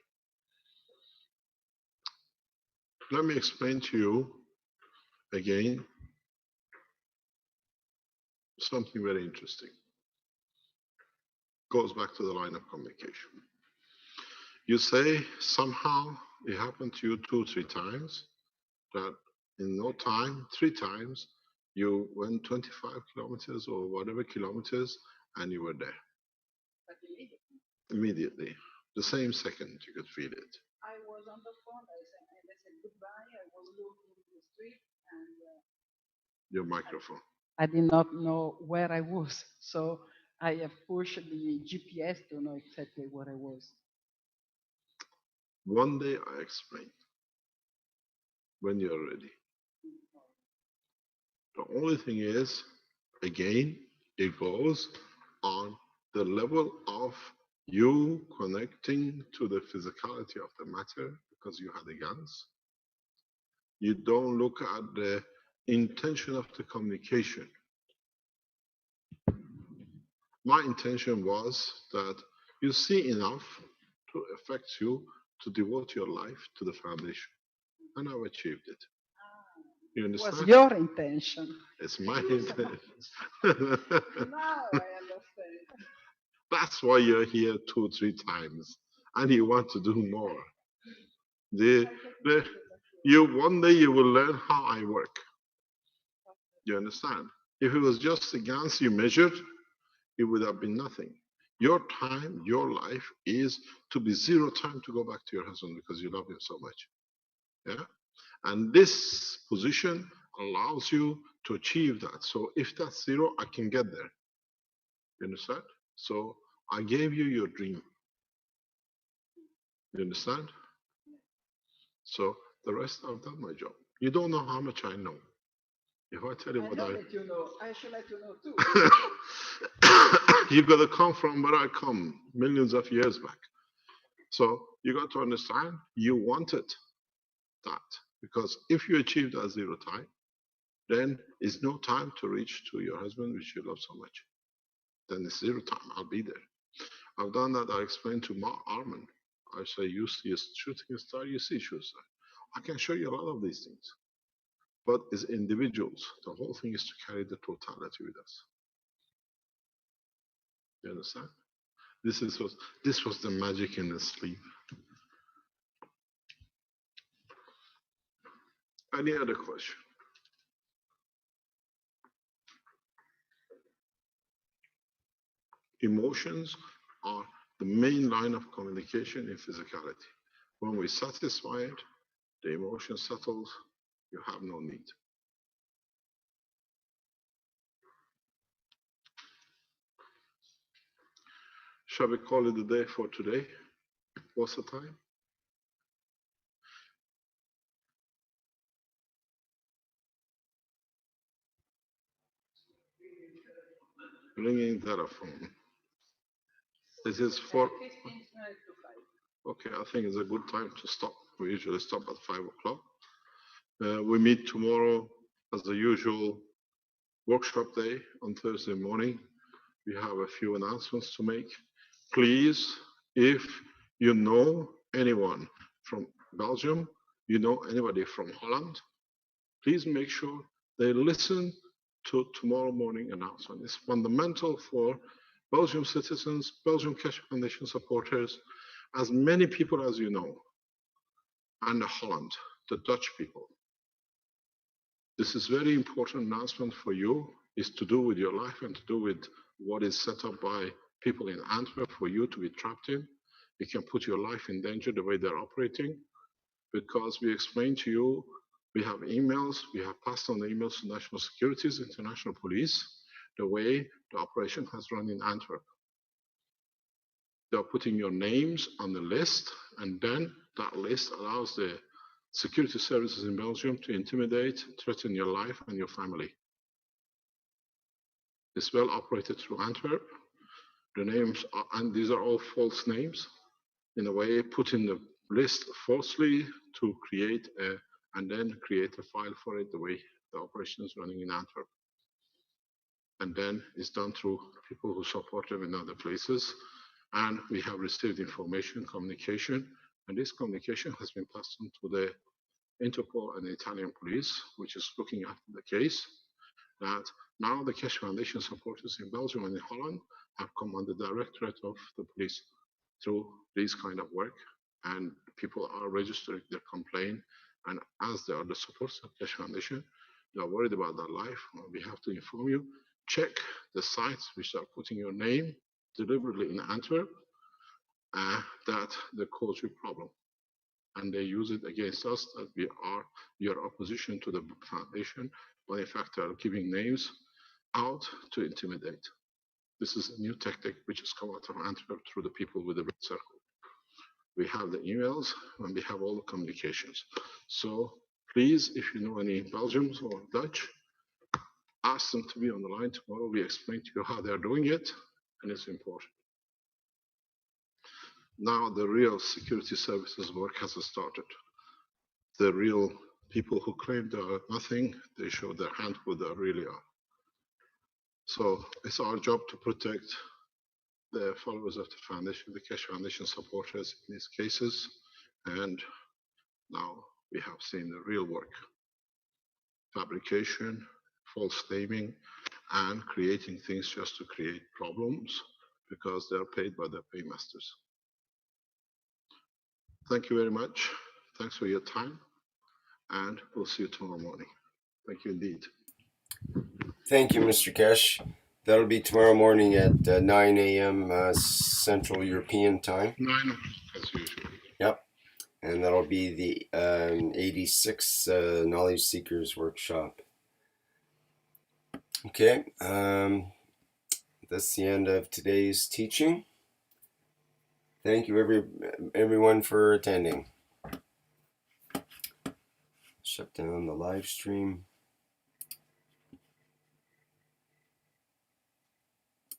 Let me explain to you again something very interesting. Goes back to the line of communication. You say somehow it happened to you 2 or 3 times, that in no time, 3 times, you went 25 kilometers or whatever kilometers and you were there. Immediately. The same second, you could feel it. I was on the phone, I said goodbye, I was looking in the street and Your microphone. I did not know where I was. So I have pushed the GPS to know exactly where I was. One day I explain when you're ready. The only thing is, again, it goes on the level of you connecting to the physicality of the matter because you had the guns. You don't look at the intention of the communication. My intention was that you see enough to affect you to devote your life to the foundation. And I've achieved it. You understand? Was your intention. It's my intention. Now I understand. That's why you're here 2 or 3 times and you want to do more. One day you will learn how I work. You understand? If it was just a guns you measured, it would have been nothing. Your time, your life is to be 0 time to go back to your husband because you love him so much. Yeah? And this position allows you to achieve that. So if that's 0, I can get there. You understand? So I gave you your dream. You understand? So the rest I've done my job. You don't know how much I know. If I tell you what I that you know, I should let you know too. you got to come from where I come millions of years back. So you got to understand you wanted that because if you achieve that 0 time, then it's no time to reach to your husband, which you love so much. Then it's 0 time. I'll be there. I've done that. I explained to Mark Arman. I say, you see a shooting star, you see shooting star. I can show you a lot of these things. But as individuals, the whole thing is to carry the totality with us. You understand? This was the magic in the sleep. Any other question? Emotions are the main line of communication in physicality. When we satisfy it, the emotion settles, you have no need. Shall we call it a day for today? What's the time? Ringing telephone. This is for. 15 minutes to 5. Okay, I think it's a good time to stop. We usually stop at 5 o'clock. We meet tomorrow as the usual workshop day on Thursday morning. We have a few announcements to make. Please, if you know anyone from Belgium, you know anybody from Holland, please make sure they listen to tomorrow morning announcement. It's fundamental for Belgium citizens, Belgium Cash Foundation supporters, as many people as you know, and Holland, the Dutch people. This is very important announcement for you. It's to do with your life and to do with what is set up by people in Antwerp for you to be trapped in. It can put your life in danger the way they're operating, because we explained to you, we have emails, we have passed on the emails to national securities, international police, the way the operation has run in Antwerp. They're putting your names on the list, and then that list allows the security services in Belgium to intimidate, threaten your life and your family. It's well operated through Antwerp. The names are, and these are all false names, in a way put in the list falsely to create and then create a file for it the way the operation is running in Antwerp. And then it's done through people who support them in other places. And we have received information, communication, and this communication has been passed on to the Interpol and the Italian police, which is looking after the case. that now the Cash Foundation supporters in Belgium and in Holland have come on the directorate of the police through this kind of work, and people are registering their complaint. And as they are the supporters of Cash Foundation, they are worried about their life. We have to inform you, check the sites which are putting your name deliberately in Antwerp, that they cause you problem. And they use it against us that we are opposition to the foundation, but in fact they are giving names out to intimidate. This is a new tactic which has come out of Antwerp through the people with the red circle. We have the emails and we have all the communications. So please, if you know any Belgians or Dutch, ask them to be on the line tomorrow. We explain to you how they're doing it, and it's important. Now the real security services work has started. The real people who claim they are nothing, they show their hand who they really are. So it's our job to protect the followers of the foundation, the Cash Foundation supporters in these cases. And now we have seen the real work. Fabrication, false naming, and creating things just to create problems because they're paid by their paymasters. Thank you very much. Thanks for your time. And we'll see you tomorrow morning. Thank you indeed. Thank you, Mr. Kesh. That'll be tomorrow morning at 9 a.m. Central European time. 9 as usual. Yep. And that'll be the 86 Knowledge Seekers Workshop. Okay. That's the end of today's teaching. Thank you, everyone, for attending. Shut down the live stream.